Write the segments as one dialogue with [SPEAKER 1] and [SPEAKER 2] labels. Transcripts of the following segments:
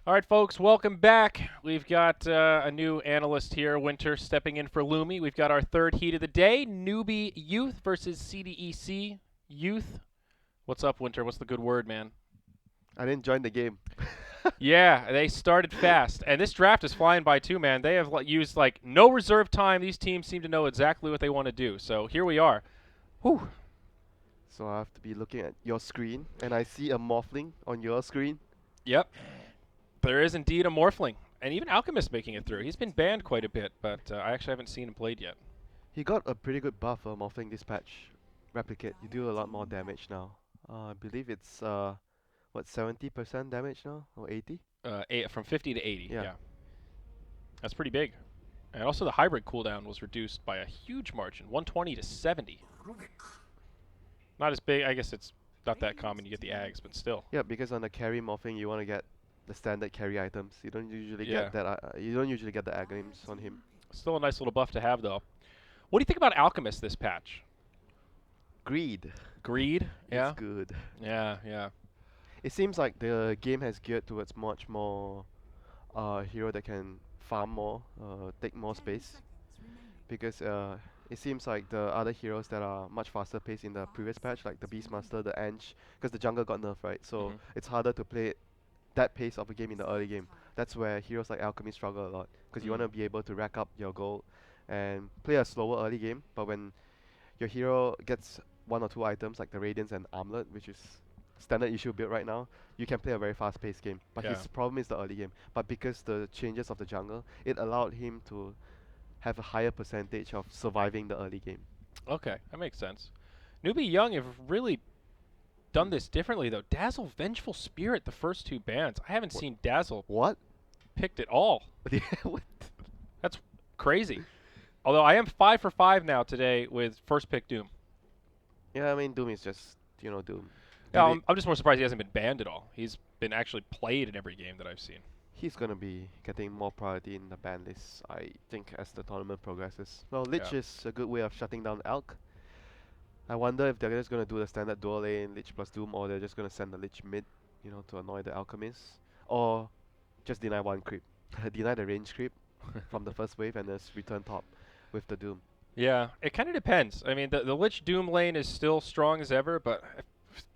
[SPEAKER 1] All right, folks, welcome back. We've got a new analyst here, Winter, stepping in for Lumi. We've got our third heat of the day, Newbee Youth versus CDEC Youth. What's up, Winter? What's the good word, man?
[SPEAKER 2] I didn't join the game.
[SPEAKER 1] Yeah, they started fast, and this draft is flying by too, man. They have used no reserve time. These teams seem to know exactly what they want to do. So here we are. Whew.
[SPEAKER 2] So I have to be looking at your screen, and I see a Morphling on your screen.
[SPEAKER 1] Yep, there is indeed a Morphling, and even Alchemist making it through. He's been banned quite a bit, but I actually haven't seen him played yet.
[SPEAKER 2] He got a pretty good buff for Morphling this patch. Replicate, you do a lot more damage now. I believe it's what 70% damage now or 80?
[SPEAKER 1] From 50 to 80.
[SPEAKER 2] Yeah.
[SPEAKER 1] Yeah, that's pretty big. And also the hybrid cooldown was reduced by a huge margin, 120 to 70. Not as big. I guess it's not that common. You get the Ags, but still.
[SPEAKER 2] Yeah, because on the carry Morphling you want to get the standard carry items. You don't usually
[SPEAKER 1] Yeah.
[SPEAKER 2] get that. You don't usually get the Aghanim's on him.
[SPEAKER 1] Still a nice little buff to have, though. What do you think about Alchemist this patch?
[SPEAKER 2] Greed
[SPEAKER 1] Greed?
[SPEAKER 2] is
[SPEAKER 1] Yeah.
[SPEAKER 2] good.
[SPEAKER 1] Yeah. Yeah.
[SPEAKER 2] It seems like the game has geared towards much more hero that can farm more, take more space. Because it seems like the other heroes that are much faster paced in the previous patch, like the Beastmaster, the Ange, because the jungle got nerfed, right? So
[SPEAKER 1] Hmm.
[SPEAKER 2] it's harder to play that pace of a game in the early game. That's where heroes like Alchemy struggle a lot, because you want to be able to rack up your gold and play a slower early game. But when your hero gets one or two items like the Radiance and Armlet, which is standard issue build right now, you can play a very fast-paced game. But
[SPEAKER 1] Yeah.
[SPEAKER 2] his problem is the early game. But because the changes of the jungle, it allowed him to have a higher percentage of surviving the early game.
[SPEAKER 1] Okay, that makes sense. Newbie Young have really done
[SPEAKER 2] Mm.
[SPEAKER 1] this differently, though. Dazzle, Vengeful Spirit, the first two bans. I haven't
[SPEAKER 2] What?
[SPEAKER 1] seen Dazzle
[SPEAKER 2] What?
[SPEAKER 1] picked at all.
[SPEAKER 2] What?
[SPEAKER 1] That's crazy. Although I am 5 for 5 now today with first pick Doom.
[SPEAKER 2] Yeah, I mean Doom is just Doom.
[SPEAKER 1] Yeah,
[SPEAKER 2] Did it,
[SPEAKER 1] I'm just more surprised he hasn't been banned at all. He's been actually played in every game that I've seen.
[SPEAKER 2] he's gonna be getting more priority in the ban list, I think, as the tournament progresses. Well, Lich
[SPEAKER 1] Yeah.
[SPEAKER 2] is a good way of shutting down Alk. I wonder if they're just gonna do the standard dual lane Lich plus Doom, or they're just gonna send the Lich mid, to annoy the Alchemist, or just deny one creep, deny the range creep from the first wave, and just return top with the Doom.
[SPEAKER 1] Yeah, it kind of depends. I mean, the Lich Doom lane is still strong as ever, but I've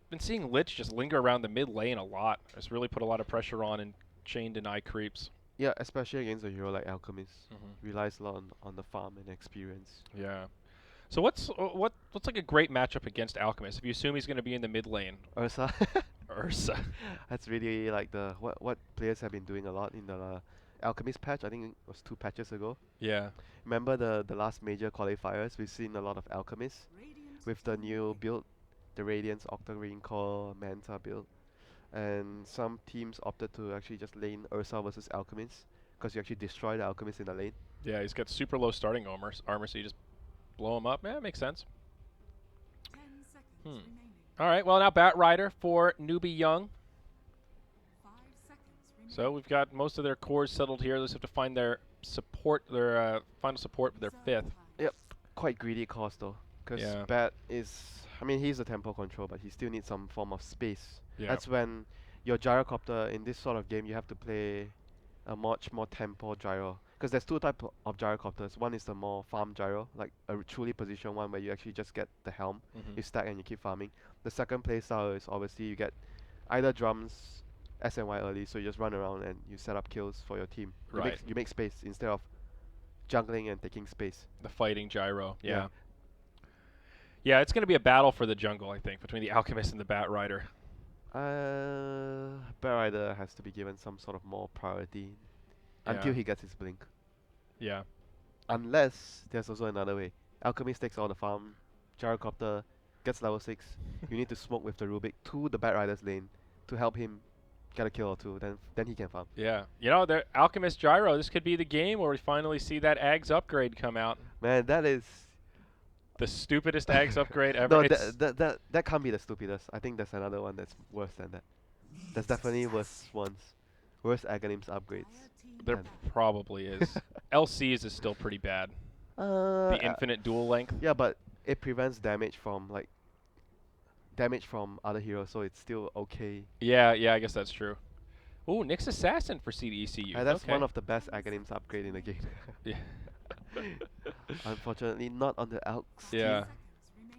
[SPEAKER 1] been seeing Lich just linger around the mid lane a lot. It's really put a lot of pressure on and chain deny creeps.
[SPEAKER 2] Yeah, especially against a hero like Alchemist,
[SPEAKER 1] Hmm.
[SPEAKER 2] relies a lot on the farm and experience.
[SPEAKER 1] Yeah. So what's like a great matchup against Alchemist? If you assume he's going to be in the mid lane,
[SPEAKER 2] Ursa.
[SPEAKER 1] Ursa.
[SPEAKER 2] That's really like the what players have been doing a lot in the Alchemist patch. I think it was 2 patches ago.
[SPEAKER 1] Yeah.
[SPEAKER 2] Remember the last major qualifiers? We've seen a lot of Alchemists with the new build, the Radiance Octarine Core Manta build, and some teams opted to actually just lane Ursa versus Alchemist because you actually destroy the Alchemist in the lane.
[SPEAKER 1] Yeah, he's got super low starting armor, so you just blow him up. Yeah, that makes sense. Hmm. All right. Well, now Bat Rider for Newbie Young. So we've got most of their cores settled here. They just have to find their support, their final support for their fifth.
[SPEAKER 2] Yep, quite greedy cost though, because
[SPEAKER 1] Yeah.
[SPEAKER 2] Bat is. I mean, he's a tempo control, but he still needs some form of space.
[SPEAKER 1] Yeah.
[SPEAKER 2] That's when your gyrocopter in this sort of game, you have to play a much more tempo gyro. Because there's two types of gyrocopters. One is the more farm gyro, like a truly position one where you actually just get the helm,
[SPEAKER 1] Hmm.
[SPEAKER 2] you stack and you keep farming. The second play style is obviously you get either drums, SNY early, so you just run around and you set up kills for your team.
[SPEAKER 1] Right.
[SPEAKER 2] You make space instead of jungling and taking space.
[SPEAKER 1] The fighting gyro.
[SPEAKER 2] Yeah.
[SPEAKER 1] Yeah. Yeah, it's going to be a battle for the jungle, I think, between the Alchemist and the Bat Rider.
[SPEAKER 2] Bat Rider has to be given some sort of more priority until
[SPEAKER 1] Yeah.
[SPEAKER 2] he gets his blink.
[SPEAKER 1] Yeah.
[SPEAKER 2] Unless there's also another way. Alchemist takes all the farm, Gyrocopter gets level 6. You need to smoke with the Rubik to the Bat Rider's lane to help him get a kill or two. Then he can farm.
[SPEAKER 1] Yeah. The Alchemist gyro. This could be the game where we finally see that Ags upgrade come out.
[SPEAKER 2] Man, that is
[SPEAKER 1] The stupidest Ags upgrade ever.
[SPEAKER 2] no,
[SPEAKER 1] It's
[SPEAKER 2] that can't be the stupidest. I think there's another one that's worse than that. There's definitely worse ones. Worse Aghanim's upgrades.
[SPEAKER 1] there
[SPEAKER 2] than-
[SPEAKER 1] probably is. LC's is still pretty bad.
[SPEAKER 2] Uh,
[SPEAKER 1] The infinite dual length.
[SPEAKER 2] yeah, but it prevents damage from damage from other heroes, so it's still okay.
[SPEAKER 1] Yeah, I guess that's true. Ooh, Nyx Assassin for CDEC Youth.
[SPEAKER 2] That's
[SPEAKER 1] Okay.
[SPEAKER 2] one of the best Aghanims upgrade in the game.
[SPEAKER 1] Yeah.
[SPEAKER 2] Unfortunately, not on the Elks
[SPEAKER 1] Yeah.
[SPEAKER 2] team.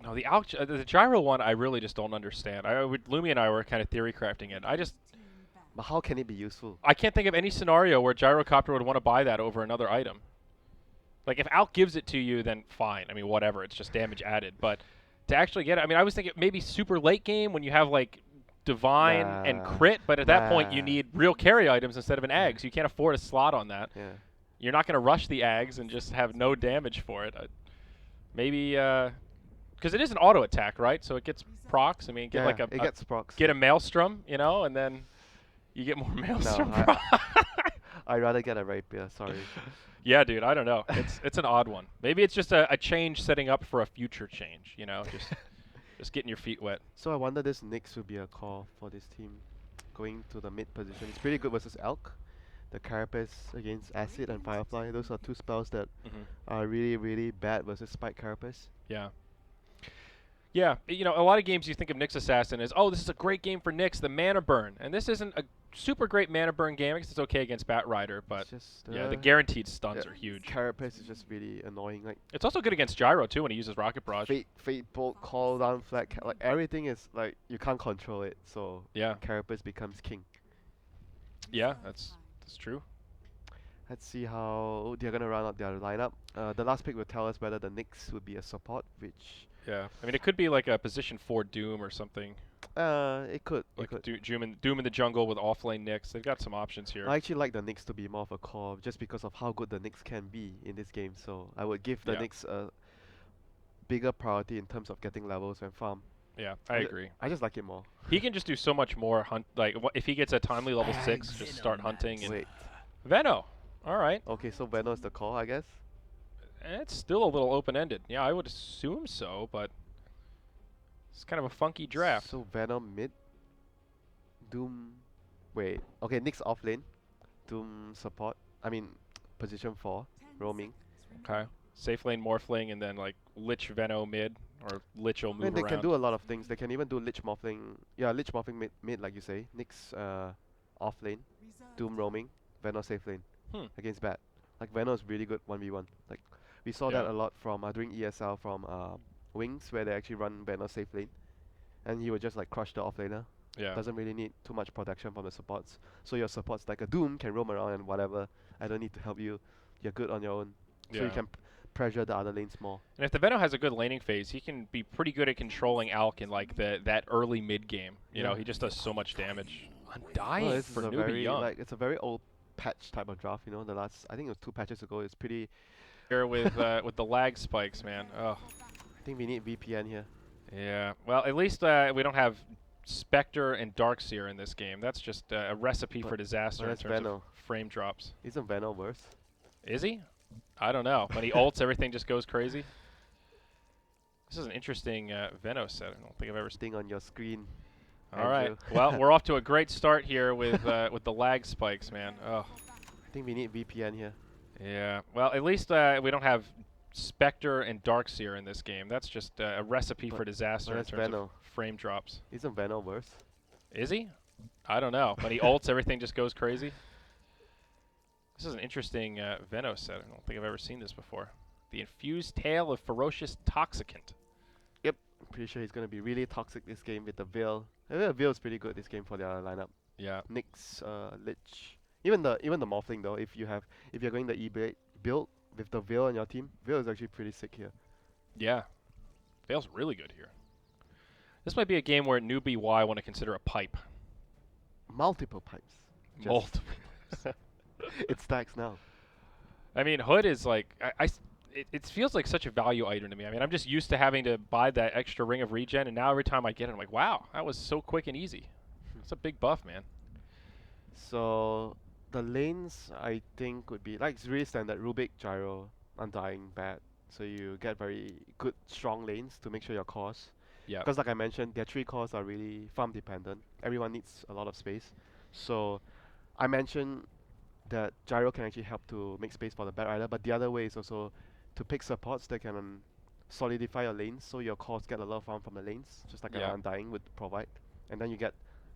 [SPEAKER 1] No, the gyro one, I really just don't understand. Lumi and I were kind of theory crafting it.
[SPEAKER 2] But how can it be useful?
[SPEAKER 1] I can't think of any scenario where Gyrocopter would want to buy that over another item. Like, if Alk gives it to you, then fine. I mean, whatever. It's just damage added. But to actually get it, I mean, I was thinking maybe super late game when you have, like, Divine and
[SPEAKER 2] Nah.
[SPEAKER 1] Crit, but at that point you
[SPEAKER 2] Nah.
[SPEAKER 1] need real carry items instead of an Ag, so you can't afford a slot on that.
[SPEAKER 2] Yeah.
[SPEAKER 1] You're not going to rush the Ags and just have no damage for it. Maybe, because it is an auto attack, right? So it gets procs. I mean, get like
[SPEAKER 2] it gets procs.
[SPEAKER 1] get a Maelstrom, you know, and then you get more Maelstrom.
[SPEAKER 2] No, I'd rather get a Rapier, sorry.
[SPEAKER 1] Yeah, dude, I don't know. It's an odd one. Maybe it's just a change setting up for a future change, you know, just getting your feet wet.
[SPEAKER 2] So I wonder this Nyx would be a call for this team going to the mid position. It's pretty good versus Elk. The Carapace against Acid and Firefly. Those are two spells that are really, really bad versus Spike Carapace.
[SPEAKER 1] Yeah. Yeah, you know, a lot of games you think of Nyx Assassin as, oh, this is a great game for Nyx, the mana burn. And this isn't a super great mana burn game because it's okay against Bat Rider, but
[SPEAKER 2] just,
[SPEAKER 1] yeah, the guaranteed stuns are huge.
[SPEAKER 2] Carapace is just really annoying. Like,
[SPEAKER 1] it's also good against Gyro too when he uses Rocket Barrage.
[SPEAKER 2] Fate Bolt, Call Down, Flat, like everything is like, you can't control it, so
[SPEAKER 1] yeah,
[SPEAKER 2] Carapace becomes king.
[SPEAKER 1] Yeah, that's true.
[SPEAKER 2] Let's see how they're going to run out their lineup. The last pick will tell us whether the Nyx would be a support, which...
[SPEAKER 1] Yeah, I mean, it could be like a position 4 Doom or something.
[SPEAKER 2] It could.
[SPEAKER 1] Like Doom in the jungle with offlane Nyx. They've got some options here.
[SPEAKER 2] I actually like the Nyx to be more of a core just because of how good the Nyx can be in this game. So I would give the Nyx a bigger priority in terms of getting levels and farm.
[SPEAKER 1] Yeah, I agree.
[SPEAKER 2] I just like it more.
[SPEAKER 1] He can just do so much more hunt. Like if he gets a timely level 6, just start hunting. And
[SPEAKER 2] Wait.
[SPEAKER 1] Veno. All right.
[SPEAKER 2] Okay, so Veno is the call, I guess.
[SPEAKER 1] It's still a little open-ended. Yeah, I would assume so, but it's kind of a funky draft.
[SPEAKER 2] So Venom mid. Doom. Wait. Okay, Nyx off lane. Doom support. I mean, position 4, roaming.
[SPEAKER 1] Okay. Safe lane Morphling and then like Lich Veno mid or Lich will move around.
[SPEAKER 2] They can do a lot of things. They can even do Lich Morphling. Yeah, Lich Morphling mid like you say. Nyx off lane. Doom roaming. Veno safe lane. Against Bat. Like Veno is really good 1v1. Like we saw that a lot from during ESL from Wings where they actually run Veno safe lane. And he would just like crush the offlaner.
[SPEAKER 1] Yeah.
[SPEAKER 2] Doesn't really need too much protection from the supports. So your supports like a Doom can roam around and whatever. I don't need to help you. You're good on your own. So you can pressure the other lanes more.
[SPEAKER 1] And if the Veno has a good laning phase, he can be pretty good at controlling Alk in like that early mid game. You know, he just does so much damage. Undying for Newbee young.
[SPEAKER 2] Like it's a very old patch type of draft, you know, the last I think it was 2 patches ago. It's pretty
[SPEAKER 1] here with the lag spikes, man. Oh.
[SPEAKER 2] I think we need VPN here.
[SPEAKER 1] Yeah. Well, at least we don't have Spectre and Darkseer in this game. That's just a recipe for disaster in terms of frame drops.
[SPEAKER 2] Isn't Veno worse?
[SPEAKER 1] Is he? I don't know. When he ults, everything just goes crazy. This is an interesting Veno set. I don't think I've ever
[SPEAKER 2] seen on your screen.
[SPEAKER 1] All right. Well, we're off to a great start here with the lag spikes, man. Oh.
[SPEAKER 2] I think we need VPN here.
[SPEAKER 1] Yeah. Well, at least we don't have Spectre and Darkseer in this game. That's just a recipe for disaster in terms of frame drops.
[SPEAKER 2] Isn't Veno worse?
[SPEAKER 1] Is he? I don't know. When he ults, everything just goes crazy. This is an interesting Veno set. I don't think I've ever seen this before. The Infused Tail of Ferocious Toxicant.
[SPEAKER 2] Yep. I'm pretty sure he's going to be really toxic this game with the Veil. Veil is pretty good this game for their lineup.
[SPEAKER 1] Yeah.
[SPEAKER 2] Nyx, Lich. Even the Morphling though, if you're going the E build with the Veil on your team, Veil is actually pretty sick here.
[SPEAKER 1] Yeah. Veil's really good here. This might be a game where Newbee Y want to consider a pipe.
[SPEAKER 2] Multiple pipes.
[SPEAKER 1] Multiple.
[SPEAKER 2] It stacks now.
[SPEAKER 1] I mean, Hood is like, it feels like such a value item to me. I mean, I'm just used to having to buy that extra ring of regen, and now every time I get it, I'm like, wow, that was so quick and easy. It's a big buff, man.
[SPEAKER 2] So the lanes, I think, would be like it's really standard Rubik, Gyro, Undying, Bat. So you get very good, strong lanes to make sure your cores.
[SPEAKER 1] Yeah.
[SPEAKER 2] Because like I mentioned, their 3 cores are really farm dependent. Everyone needs a lot of space. So I mentioned that Gyro can actually help to make space for the Bat Rider, but the other way is also to pick supports that can solidify your lanes so your cores get a lot of farm from the lanes, just like an Undying would provide. And then you get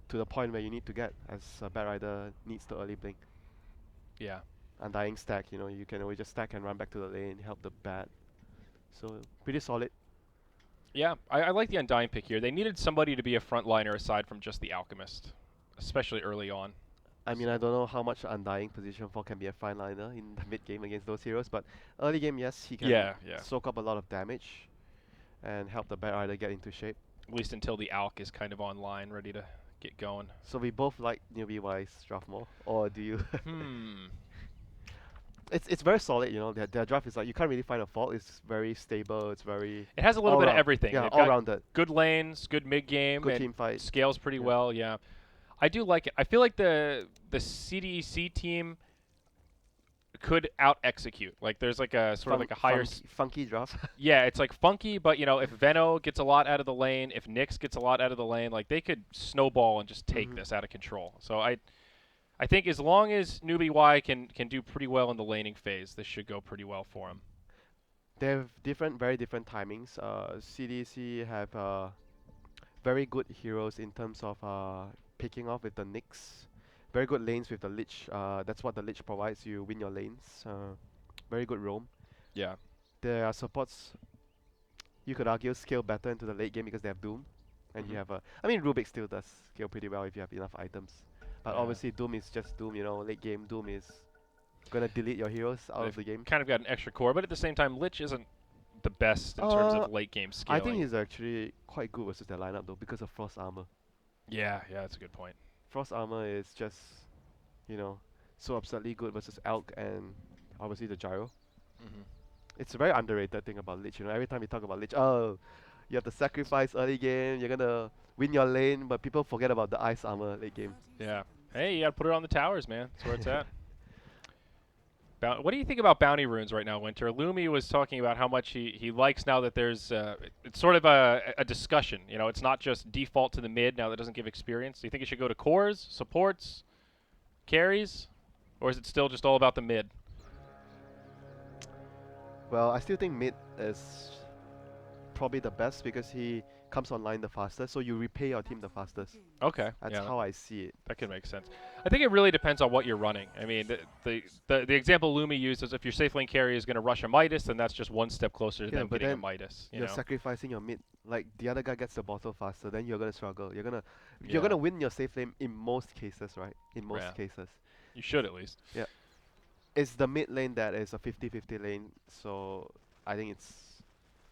[SPEAKER 2] to the point where you need to get as a Bat Rider needs to early blink.
[SPEAKER 1] Yeah.
[SPEAKER 2] Undying stack, you know, you can always just stack and run back to the lane, help the Bat. So pretty solid.
[SPEAKER 1] Yeah, I like the Undying pick here. They needed somebody to be a frontliner aside from just the Alchemist, especially early on.
[SPEAKER 2] I mean, I don't know how much Undying position 4 can be a fine liner in the mid game against those heroes, but early game, yes, he can
[SPEAKER 1] Yeah.
[SPEAKER 2] soak up a lot of damage and help the Bat Rider get into shape.
[SPEAKER 1] At least until the Alch is kind of online, ready to get going.
[SPEAKER 2] So we both like Newbee Wise draft more, or do you? It's very solid, you know. Their draft is like you can't really find a fault. It's very stable. It's very
[SPEAKER 1] It has a little bit of
[SPEAKER 2] all-round.
[SPEAKER 1] everything.
[SPEAKER 2] Yeah,
[SPEAKER 1] They've
[SPEAKER 2] all
[SPEAKER 1] got
[SPEAKER 2] rounded.
[SPEAKER 1] good lanes, good mid game,
[SPEAKER 2] Good
[SPEAKER 1] and
[SPEAKER 2] team fight.
[SPEAKER 1] scales pretty
[SPEAKER 2] Yeah.
[SPEAKER 1] well. Yeah, I do like it. I feel like the CDEC team could out execute. Like there's like a sort of like a higher.
[SPEAKER 2] Funky draft.
[SPEAKER 1] Yeah, it's like funky, but you know, if Veno gets a lot out of the lane, if Nyx gets a lot out of the lane, like they could snowball and just take this out of control. So I think as long as Newbie Y can do pretty well in the laning phase, this should go pretty well for him.
[SPEAKER 2] They have very different timings. CDC have very good heroes in terms of picking off with the Nyx. Very good lanes with the Lich. That's what the Lich provides. You win your lanes. Very good roam.
[SPEAKER 1] Yeah.
[SPEAKER 2] Their supports, you could argue, scale better into the late game because they have Doom. And you have a... I mean, Rubik still does scale pretty well if you have enough items. But
[SPEAKER 1] Yeah.
[SPEAKER 2] obviously Doom is just Doom, you know. Late game Doom is gonna delete your heroes out of the game.
[SPEAKER 1] Kind of got an extra core, but at the same time, Lich isn't the best in terms of late game scaling.
[SPEAKER 2] I think he's actually quite good versus their lineup though because of Frost Armor.
[SPEAKER 1] Yeah, that's a good point.
[SPEAKER 2] Frost Armor is just, you know, so absurdly good versus Elk and obviously the Gyro. It's a very underrated thing about Lich, you know. Every time we talk about Lich, oh, you have to sacrifice early game, you're gonna win your lane, but people forget about the Ice Armor late game.
[SPEAKER 1] Yeah. Hey, you gotta put it on the towers, man. That's where it's at. What do you think about bounty runes right now, Winter? Lumi was talking about how much he likes now that there's it's sort of a discussion. You know, it's not just default to the mid now that doesn't give experience. Do you think it should go to cores, supports, carries, or is it still just all about the mid?
[SPEAKER 2] Well, I still think mid is probably the best because he comes online the fastest, so you repay your team the fastest.
[SPEAKER 1] Okay.
[SPEAKER 2] That's
[SPEAKER 1] yeah,
[SPEAKER 2] how I see it.
[SPEAKER 1] that could make sense. I think it really depends on what you're running. I mean, the example Lumi used is if your safe lane carry is going to rush a Midas, then that's just one step closer to them
[SPEAKER 2] but
[SPEAKER 1] getting a
[SPEAKER 2] then
[SPEAKER 1] Midas. You
[SPEAKER 2] You're
[SPEAKER 1] know?
[SPEAKER 2] sacrificing your mid. Like the other guy gets the bottle faster, then you're gonna struggle. You're
[SPEAKER 1] Yeah.
[SPEAKER 2] gonna win your safe lane in most cases, right? In most
[SPEAKER 1] Yeah.
[SPEAKER 2] cases.
[SPEAKER 1] You should at least.
[SPEAKER 2] It's the mid lane that is a 50-50 lane, so I think it's...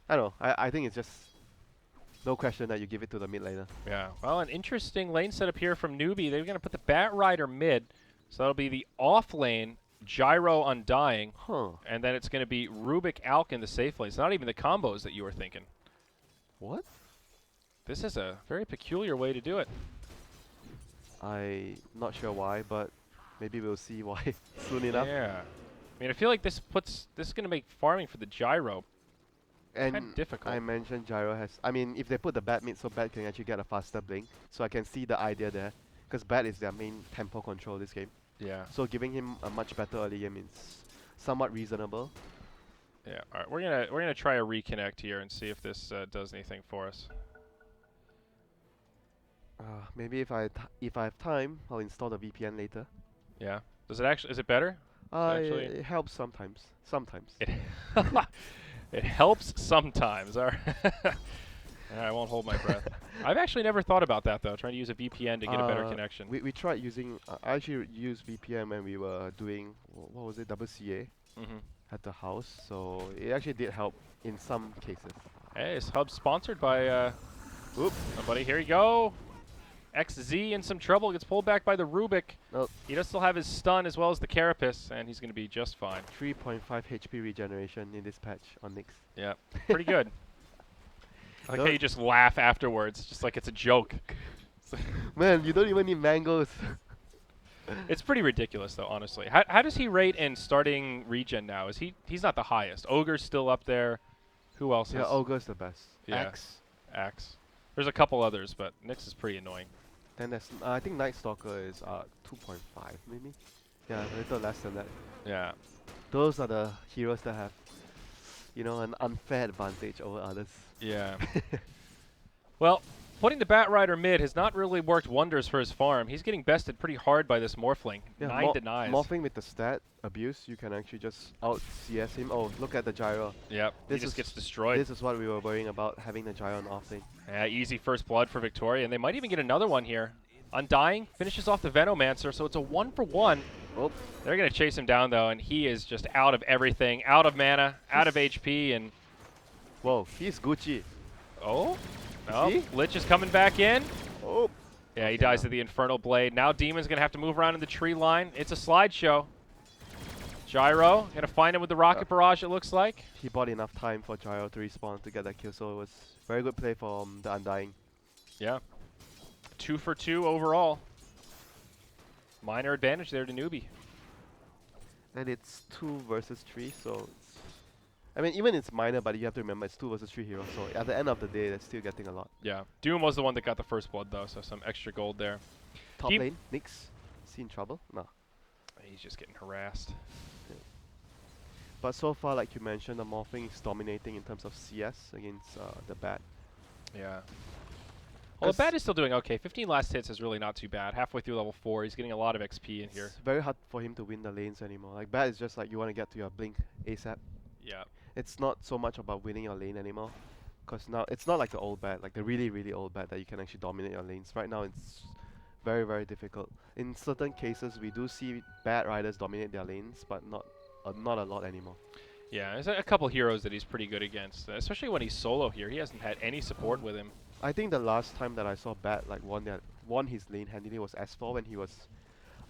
[SPEAKER 2] I don't know, I think it's just no question that you give it to the mid laner.
[SPEAKER 1] Yeah. Well, an interesting lane setup here from Newbee. They're going to put the Bat Rider mid, so that'll be the off lane, Gyro Undying,
[SPEAKER 2] Huh.
[SPEAKER 1] and then it's going to be Rubik Alk in the safe lane. It's not even the combos that you were thinking.
[SPEAKER 2] What?
[SPEAKER 1] This is a very peculiar way to do it.
[SPEAKER 2] I'm not sure why, but maybe we'll see why soon enough.
[SPEAKER 1] Yeah. I mean, I feel like this is going to make farming for the Gyro kind
[SPEAKER 2] And
[SPEAKER 1] of difficult.
[SPEAKER 2] I mentioned Gyro has... I mean, if they put the Bat mid so Bat can actually get a faster blink, so I can see the idea there. Because Bat is their main tempo control this game.
[SPEAKER 1] Yeah.
[SPEAKER 2] So giving him a much better early game is somewhat reasonable.
[SPEAKER 1] Yeah. All right. We're gonna try a reconnect here and see if this does anything for us.
[SPEAKER 2] Maybe if I have time, I'll install the VPN later.
[SPEAKER 1] Yeah. Does it actually? Is it better? Actually-
[SPEAKER 2] It helps sometimes. Sometimes.
[SPEAKER 1] It it helps sometimes. All right. I won't hold my breath. I've actually never thought about that though. Trying to use a VPN to get a better connection.
[SPEAKER 2] We tried using... I actually used VPN when we were doing... What was it? WCA at the house. So it actually did help in some cases.
[SPEAKER 1] Hey, this hub's sponsored by somebody. Here you go. XZ in some trouble. Gets pulled back by the Rubik.
[SPEAKER 2] Nope.
[SPEAKER 1] He does still have his stun as well as the Carapace, and he's going to be just fine.
[SPEAKER 2] 3.5 HP regeneration in this patch on Nyx.
[SPEAKER 1] Yeah, pretty good. I like how
[SPEAKER 2] Don't-
[SPEAKER 1] you just laugh afterwards, just like it's a joke.
[SPEAKER 2] Man, you don't even need mangoes.
[SPEAKER 1] It's pretty ridiculous, though, honestly. How does he rate in starting regen now? He's not the highest. Ogre's still up there. Who else?
[SPEAKER 2] Yeah,
[SPEAKER 1] is
[SPEAKER 2] Ogre's the best.
[SPEAKER 1] Yeah.
[SPEAKER 2] Axe.
[SPEAKER 1] Axe? There's a couple others, but Nyx is pretty annoying.
[SPEAKER 2] Then there's... I think Night Stalker is 2.5 maybe? Yeah, a little less than that.
[SPEAKER 1] Yeah.
[SPEAKER 2] Those are the heroes that have, you know, an unfair advantage over others.
[SPEAKER 1] Yeah. Well, putting the Bat Rider mid has not really worked wonders for his farm. He's getting bested pretty hard by this Morphling.
[SPEAKER 2] Yeah,
[SPEAKER 1] 9 denies.
[SPEAKER 2] Morphing with the stat abuse, you can actually just out CS him. Oh, look at the gyro.
[SPEAKER 1] Yep, he just gets destroyed.
[SPEAKER 2] This is what we were worrying about, having the gyro on offlane.
[SPEAKER 1] Yeah, easy first blood for Victoria, and they might even get another one here. Undying finishes off the Venomancer, so it's a 1-for-1.
[SPEAKER 2] Oh.
[SPEAKER 1] They're going to chase him down, though, and he is just out of everything. Out of mana, out of HP, and...
[SPEAKER 2] Whoa, he's Gucci.
[SPEAKER 1] Oh, Lich is coming back in.
[SPEAKER 2] Oh.
[SPEAKER 1] Yeah, he dies to the Infernal Blade. Now Demon's going to have to move around in the tree line. It's a slideshow. Gyro, going to find him with the Rocket Barrage, it looks like.
[SPEAKER 2] He bought enough time for Gyro to respawn to get that kill, so it was very good play from the Undying.
[SPEAKER 1] Yeah. 2 for 2 overall. Minor advantage there to Newbee.
[SPEAKER 2] And it's 2 versus 3, so it's... I mean, even it's minor, but you have to remember it's 2 versus 3 heroes, so at the end of the day, they're still getting a lot.
[SPEAKER 1] Yeah. Doom was the one that got the first blood, though, so some extra gold there.
[SPEAKER 2] Top lane, Nyx. Is he in trouble? No.
[SPEAKER 1] He's just getting harassed.
[SPEAKER 2] Yeah. But so far, like you mentioned, the Morphling is dominating in terms of CS against the Bat.
[SPEAKER 1] Yeah. Well, the Bat is still doing okay. 15 last hits is really not too bad. Halfway through level 4, he's getting a lot of XP in here.
[SPEAKER 2] It's very hard for him to win the lanes anymore. Like, Bat is just like you want to get to your blink ASAP.
[SPEAKER 1] Yeah.
[SPEAKER 2] It's not so much about winning your lane anymore. Because now, it's not like the old Bat, like the really, really old Bat that you can actually dominate your lanes. Right now, it's very, very difficult. In certain cases, we do see Bat Riders dominate their lanes, but not a lot anymore.
[SPEAKER 1] Yeah, there's a couple heroes that he's pretty good against, especially when he's solo here. He hasn't had any support with him.
[SPEAKER 2] I think the last time that I saw Bat like won his lane handily was S4 when he was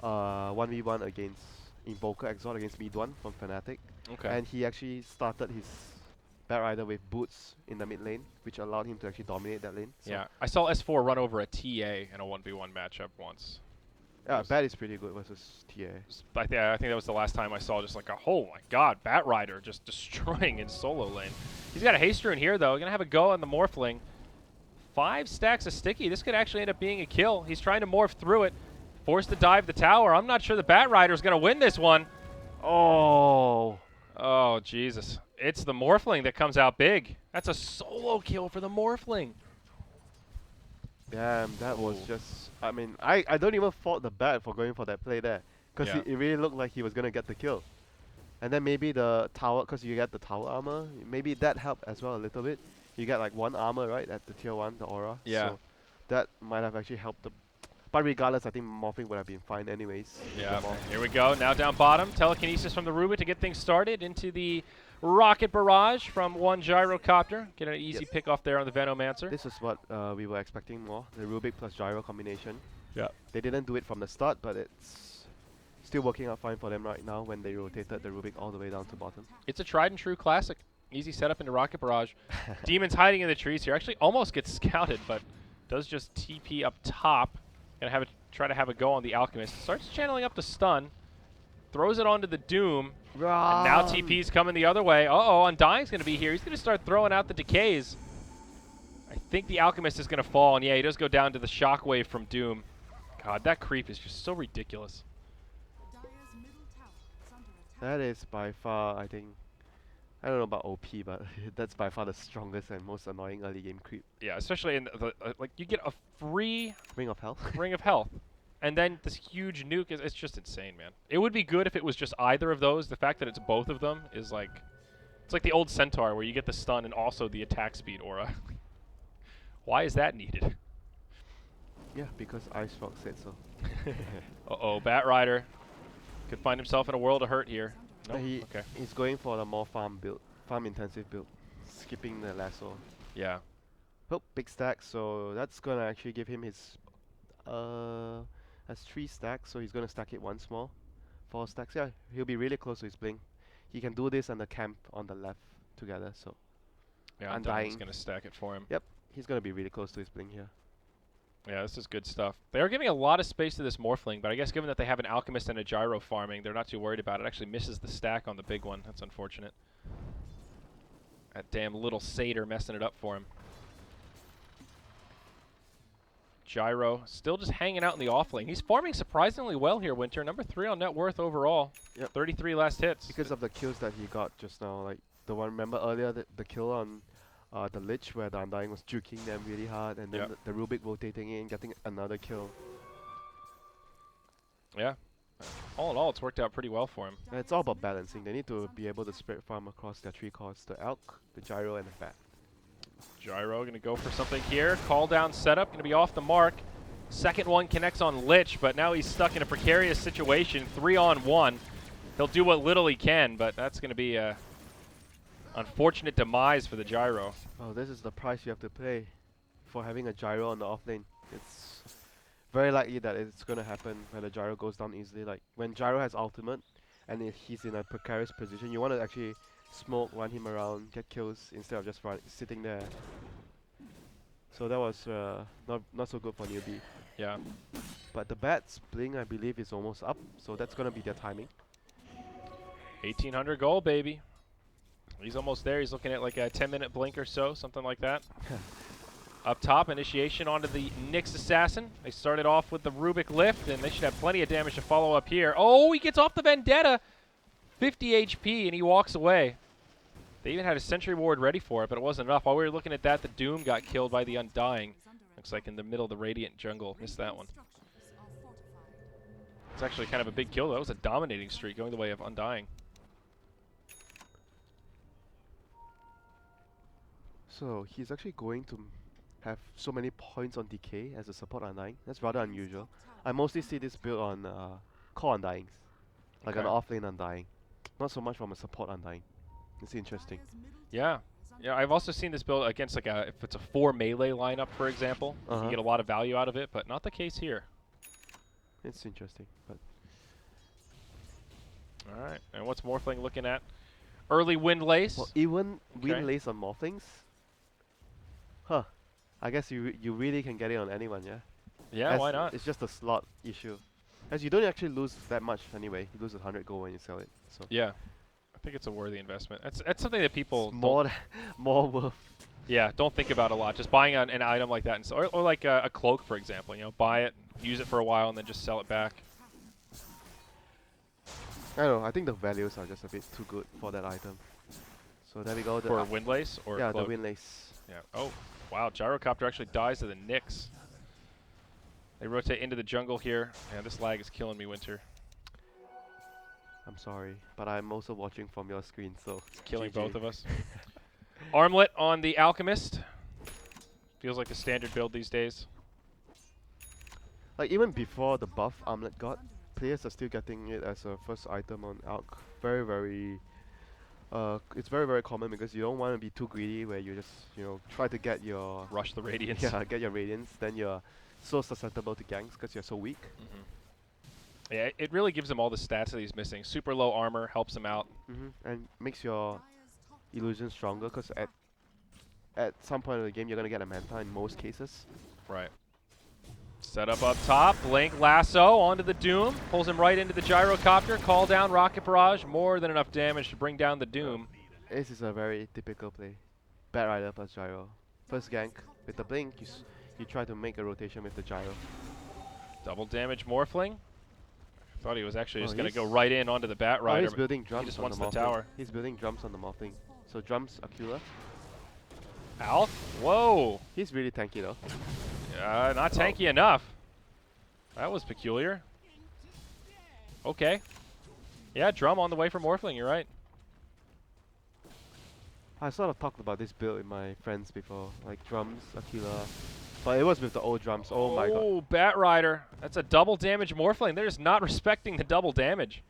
[SPEAKER 2] 1v1 against Invoker Exalt against Mid-1 from Fnatic.
[SPEAKER 1] Okay.
[SPEAKER 2] And he actually started his Bat Rider with boots in the mid lane, which allowed him to actually dominate that lane. So
[SPEAKER 1] Yeah, I saw S4 run over a TA in a 1v1 matchup once.
[SPEAKER 2] yeah, Bat is pretty good versus TA.
[SPEAKER 1] I think that was the last time I saw just like a, oh my god, Bat Rider just destroying in solo lane. He's got a Haste Rune here, though. Gonna have a go on the Morphling. 5 stacks of Sticky. This could actually end up being a kill. He's trying to morph through it. Forced to dive the tower. I'm not sure the Bat Rider's gonna win this one.
[SPEAKER 2] Oh.
[SPEAKER 1] Oh, Jesus. It's the Morphling that comes out big. That's a solo kill for the Morphling.
[SPEAKER 2] Damn, that was just... I mean, I don't even fault the Bat for going for that play there. Because it really looked like he was going to get the kill. And then maybe the tower, because you get the tower armor, maybe that helped as well a little bit. You get like 1 armor, right, at the tier 1, the aura.
[SPEAKER 1] Yeah.
[SPEAKER 2] So that might have actually helped the... But regardless, I think Morphing would have been fine anyways.
[SPEAKER 1] Yeah, here we go. Now down bottom. Telekinesis from the Rubik to get things started into the Rocket Barrage from one Gyrocopter. Get an easy pick off there on the Venomancer.
[SPEAKER 2] This is what we were expecting more, the Rubik plus Gyro combination.
[SPEAKER 1] Yeah.
[SPEAKER 2] They didn't do it from the start, but it's still working out fine for them right now when they rotated the Rubik all the way down to bottom.
[SPEAKER 1] It's a tried and true classic. Easy setup into Rocket Barrage. Demon's hiding in the trees here. Actually almost gets scouted, but does just TP up top. Gonna try to have a go on the Alchemist. Starts channeling up to stun. Throws it onto the Doom. And now TP's coming the other way. Uh-oh, Undying's gonna be here. He's gonna start throwing out the decays. I think the Alchemist is gonna fall, and yeah, he does go down to the Shockwave from Doom. God, that creep is just so ridiculous.
[SPEAKER 2] That is by far, I think, I don't know about OP, but that's by far the strongest and most annoying early game creep.
[SPEAKER 1] Yeah, especially in the like you get a free
[SPEAKER 2] Ring of Health.
[SPEAKER 1] Ring of Health. And then this huge nuke it's just insane, man. It would be good if it was just either of those. The fact that it's both of them is like it's like the old Centaur where you get the stun and also the attack speed aura. Why is that needed?
[SPEAKER 2] Yeah, because Ice Rock said so.
[SPEAKER 1] Uh-oh, Bat Rider could find himself in a world of hurt here. Nope. Okay.
[SPEAKER 2] He's going for the more farm intensive build, skipping the lasso.
[SPEAKER 1] Yeah.
[SPEAKER 2] Oh, big stack, so that's gonna actually give him his has 3 stacks, so he's gonna stack it once more. 4 stacks, yeah, he'll be really close to his blink. He can do this and the camp on the left together, so
[SPEAKER 1] yeah, Undying's gonna stack it for him.
[SPEAKER 2] Yep, he's gonna be really close to his blink here.
[SPEAKER 1] Yeah, this is good stuff. They are giving a lot of space to this Morphling, but I guess given that they have an Alchemist and a Gyro farming, they're not too worried about it. Actually misses the stack on the big one. That's unfortunate. That damn little satyr messing it up for him. Gyro still just hanging out in the offlane. He's farming surprisingly well here, Winter. Number 3 on net worth overall.
[SPEAKER 2] Yep.
[SPEAKER 1] 33 last hits.
[SPEAKER 2] Because of the kills that he got just now, like the one, remember earlier, the kill on the Lich where the Undying was juking them really hard, and then
[SPEAKER 1] Yep.
[SPEAKER 2] the Rubik rotating in, getting another kill.
[SPEAKER 1] Yeah. All in all, it's worked out pretty well for him.
[SPEAKER 2] And it's all about balancing. They need to be able to spread farm across their three cores: the Elk, the Gyro, and the Bat.
[SPEAKER 1] Gyro going to go for something here. Call down setup, going to be off the mark. Second one connects on Lich, but now he's stuck in a precarious situation. 3-on-1. He'll do what little he can, but that's going to be a unfortunate demise for the Gyro.
[SPEAKER 2] Oh, this is the price you have to pay for having a Gyro on the offlane. It's very likely that it's going to happen when the Gyro goes down easily. Like, when Gyro has ultimate and he's in a precarious position, you want to actually smoke, run him around, get kills instead of just sitting there. So that was not so good for Newbee.
[SPEAKER 1] Yeah.
[SPEAKER 2] But the Bat's bling, I believe, is almost up, so that's going to be their timing.
[SPEAKER 1] 1,800 gold, baby. He's almost there. He's looking at like a 10-minute blink or so, something like that. Up top, initiation onto the Nyx Assassin. They started off with the Rubik lift, and they should have plenty of damage to follow up here. Oh, he gets off the Vendetta. 50 HP, and he walks away. They even had a Sentry Ward ready for it, but it wasn't enough. While we were looking at that, the Doom got killed by the Undying. Looks like in the middle of the Radiant jungle. Missed that one. It's actually kind of a big kill, though. That was a dominating streak going the way of Undying.
[SPEAKER 2] So he's actually going to have so many points on decay as a support Undying. That's rather unusual. I mostly see this build on core Undyings, like an offlane Undying. Not so much from a support Undying. It's interesting.
[SPEAKER 1] Yeah. Yeah, I've also seen this build against like if it's a 4 melee lineup, for example. You can get a lot of value out of it, but not the case here.
[SPEAKER 2] It's interesting, but
[SPEAKER 1] all right. And what's Morphling looking at? Early Windlace.
[SPEAKER 2] well, even Windlace on Morphlings? Huh. I guess you really can get it on anyone, yeah?
[SPEAKER 1] Yeah, why not?
[SPEAKER 2] It's just a slot issue. As you don't actually lose that much anyway. You lose 100 gold when you sell it. So
[SPEAKER 1] Yeah. I think it's a worthy investment. That's something that people
[SPEAKER 2] more worth.
[SPEAKER 1] Yeah, don't think about a lot. Just buying an item like that, and or like a cloak, for example. You know, buy it, use it for a while, and then just sell it back.
[SPEAKER 2] I don't know. I think the values are just a bit too good for that item. So there we go.
[SPEAKER 1] For Windlace or
[SPEAKER 2] yeah,
[SPEAKER 1] cloak?
[SPEAKER 2] the Windlace.
[SPEAKER 1] Yeah. Oh, wow. Gyrocopter actually dies to the Nyx. They rotate into the jungle here. Yeah, this lag is killing me, Winter.
[SPEAKER 2] I'm sorry, but I'm also watching from your screen, so
[SPEAKER 1] It's killing
[SPEAKER 2] GG.
[SPEAKER 1] both of us. Armlet on the Alchemist. Feels like the standard build these days.
[SPEAKER 2] Like even before the buff Armlet got, players are still getting it as a first item on Alch. It's very common because you don't want to be too greedy where you just, try to get your
[SPEAKER 1] Rush the Radiance.
[SPEAKER 2] yeah, get your Radiance, then you're so susceptible to ganks because you're so weak.
[SPEAKER 1] Yeah, it really gives him all the stats that he's missing. Super low armor helps him out.
[SPEAKER 2] And makes your illusion stronger because at some point of the game you're gonna get a Manta in most cases.
[SPEAKER 1] Right. Set up top. Blink lasso onto the Doom. Pulls him right into the Gyrocopter. Call down Rocket Barrage. More than enough damage to bring down the Doom.
[SPEAKER 2] This is a very typical play. Bat Rider plus Gyro. First gank with the blink, you try to make a rotation with the Gyro.
[SPEAKER 1] Double damage Morphling. Thought he was actually just going to
[SPEAKER 2] he's-
[SPEAKER 1] go right in onto the Bat Rider.
[SPEAKER 2] he's building drums
[SPEAKER 1] just
[SPEAKER 2] on
[SPEAKER 1] wants
[SPEAKER 2] the
[SPEAKER 1] the
[SPEAKER 2] Morphling.
[SPEAKER 1] tower.
[SPEAKER 2] He's building drums on the Morphling. So drums, Aquila.
[SPEAKER 1] Alf? Whoa.
[SPEAKER 2] He's really tanky though.
[SPEAKER 1] Not tanky enough. That was peculiar. Okay. Yeah, drum on the way for Morphling, you're right.
[SPEAKER 2] I sort of talked about this build with my friends before, like drums, Aquila. But it was with the old drums. Oh my god.
[SPEAKER 1] Oh, Bat Rider. That's a double damage Morphling. They're just not respecting the double damage.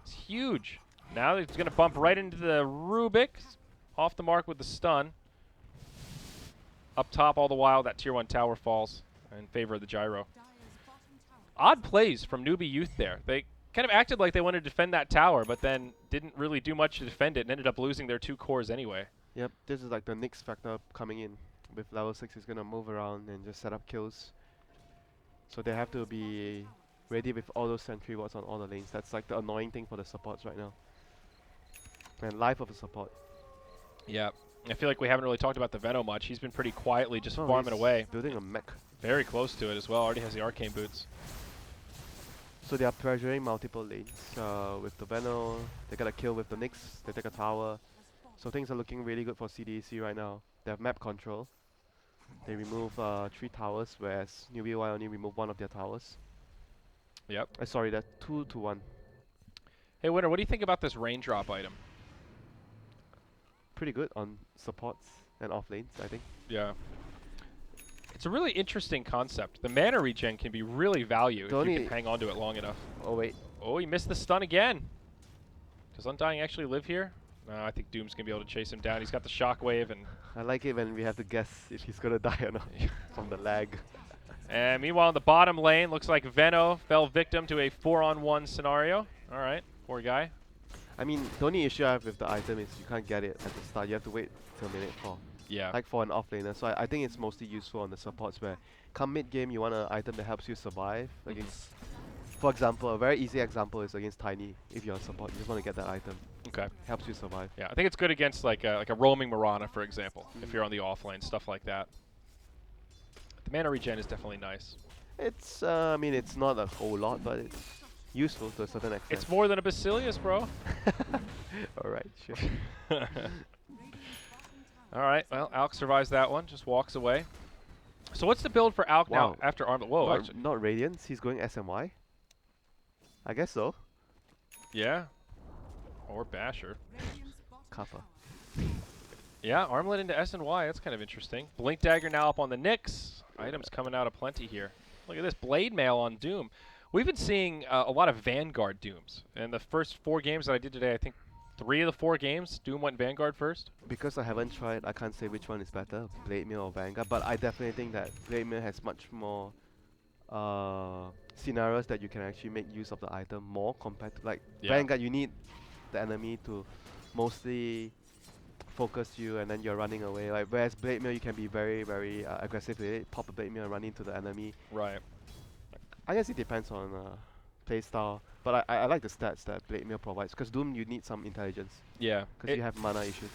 [SPEAKER 1] It's huge. Now he's going to bump right into the Rubik. Off the mark with the stun. Up top all the while, that tier 1 tower falls in favor of the Gyro. Odd plays from Newbee Youth there. They kind of acted like they wanted to defend that tower, but then didn't really do much to defend it and ended up losing their 2 cores anyway.
[SPEAKER 2] Yep, this is like the Nyx factor coming in. With level 6, he's gonna move around and just set up kills. So they have to be ready with all those sentry wards on all the lanes. That's like the annoying thing for the supports right now. And life of a support.
[SPEAKER 1] Yeah. I feel like we haven't really talked about the Venom much. He's been pretty quietly just
[SPEAKER 2] Oh,
[SPEAKER 1] farming
[SPEAKER 2] he's
[SPEAKER 1] away.
[SPEAKER 2] building a mech.
[SPEAKER 1] Very close to it as well. Already has the Arcane Boots.
[SPEAKER 2] So they are pressuring multiple lanes. With the Venom, they got a kill with the Nyx, they take a tower. So things are looking really good for CDEC right now. They have map control. They remove 3 towers, whereas Newbee Y only remove 1 of their towers.
[SPEAKER 1] Yep.
[SPEAKER 2] Sorry, that's 2 to 1.
[SPEAKER 1] Hey, Winter, what do you think about this raindrop item?
[SPEAKER 2] Pretty good on supports and off lanes, I think.
[SPEAKER 1] Yeah. It's a really interesting concept. The mana regen can be really value if you can hang on to it long enough.
[SPEAKER 2] Oh wait.
[SPEAKER 1] Oh, he missed the stun again. Does Undying actually live here? No, I think Doom's going to be able to chase him down. He's got the shockwave and...
[SPEAKER 2] I like it when we have to guess if he's gonna die or not from the lag.
[SPEAKER 1] And meanwhile, in the bottom lane, looks like Veno fell victim to a 4-on-1 scenario. All right, poor guy.
[SPEAKER 2] I mean, the only issue I have with the item is you can't get it at the start. You have to wait till minute 4.
[SPEAKER 1] Yeah.
[SPEAKER 2] Like for an offlaner. So I think it's mostly useful on the supports where come mid game you want an item that helps you survive against. For example, a very easy example is against Tiny. If you're a support, you just want to get that item.
[SPEAKER 1] Okay.
[SPEAKER 2] Helps you survive.
[SPEAKER 1] Yeah, I think it's good against like a roaming Mirana, for example, if you're on the offlane, stuff like that. The mana regen is definitely nice.
[SPEAKER 2] It's, I mean, it's not a whole lot, but it's useful to a certain extent.
[SPEAKER 1] It's more than a Basilius, bro.
[SPEAKER 2] Alright, sure.
[SPEAKER 1] Alright, well, Alk survives that one, just walks away. So what's the build for Alk now after Armlet? Whoa,
[SPEAKER 2] not Radiance, he's going SMY? I guess so.
[SPEAKER 1] Yeah. Or Basher.
[SPEAKER 2] Kappa.
[SPEAKER 1] Yeah, Armlet into SNY, that's kind of interesting. Blink Dagger now up on the Nyx. Items coming out of plenty here. Look at this, Blade Mail on Doom. We've been seeing a lot of Vanguard Dooms. And the first 4 games that I did today, I think 3 of the 4 games, Doom went Vanguard first.
[SPEAKER 2] Because I haven't tried, I can't say which one is better, Blade Mail or Vanguard. But I definitely think that Blade Mail has much more scenarios that you can actually make use of the item more compared to Vanguard. You need the enemy to mostly focus you and then you're running away. Like whereas Blade Mail you can be very aggressive with it, pop a Blade Mail and run into the enemy.
[SPEAKER 1] Right.
[SPEAKER 2] I guess it depends on play style, but I like the stats that Blade Mail provides because Doom you need some intelligence.
[SPEAKER 1] Yeah.
[SPEAKER 2] Because you have mana issues.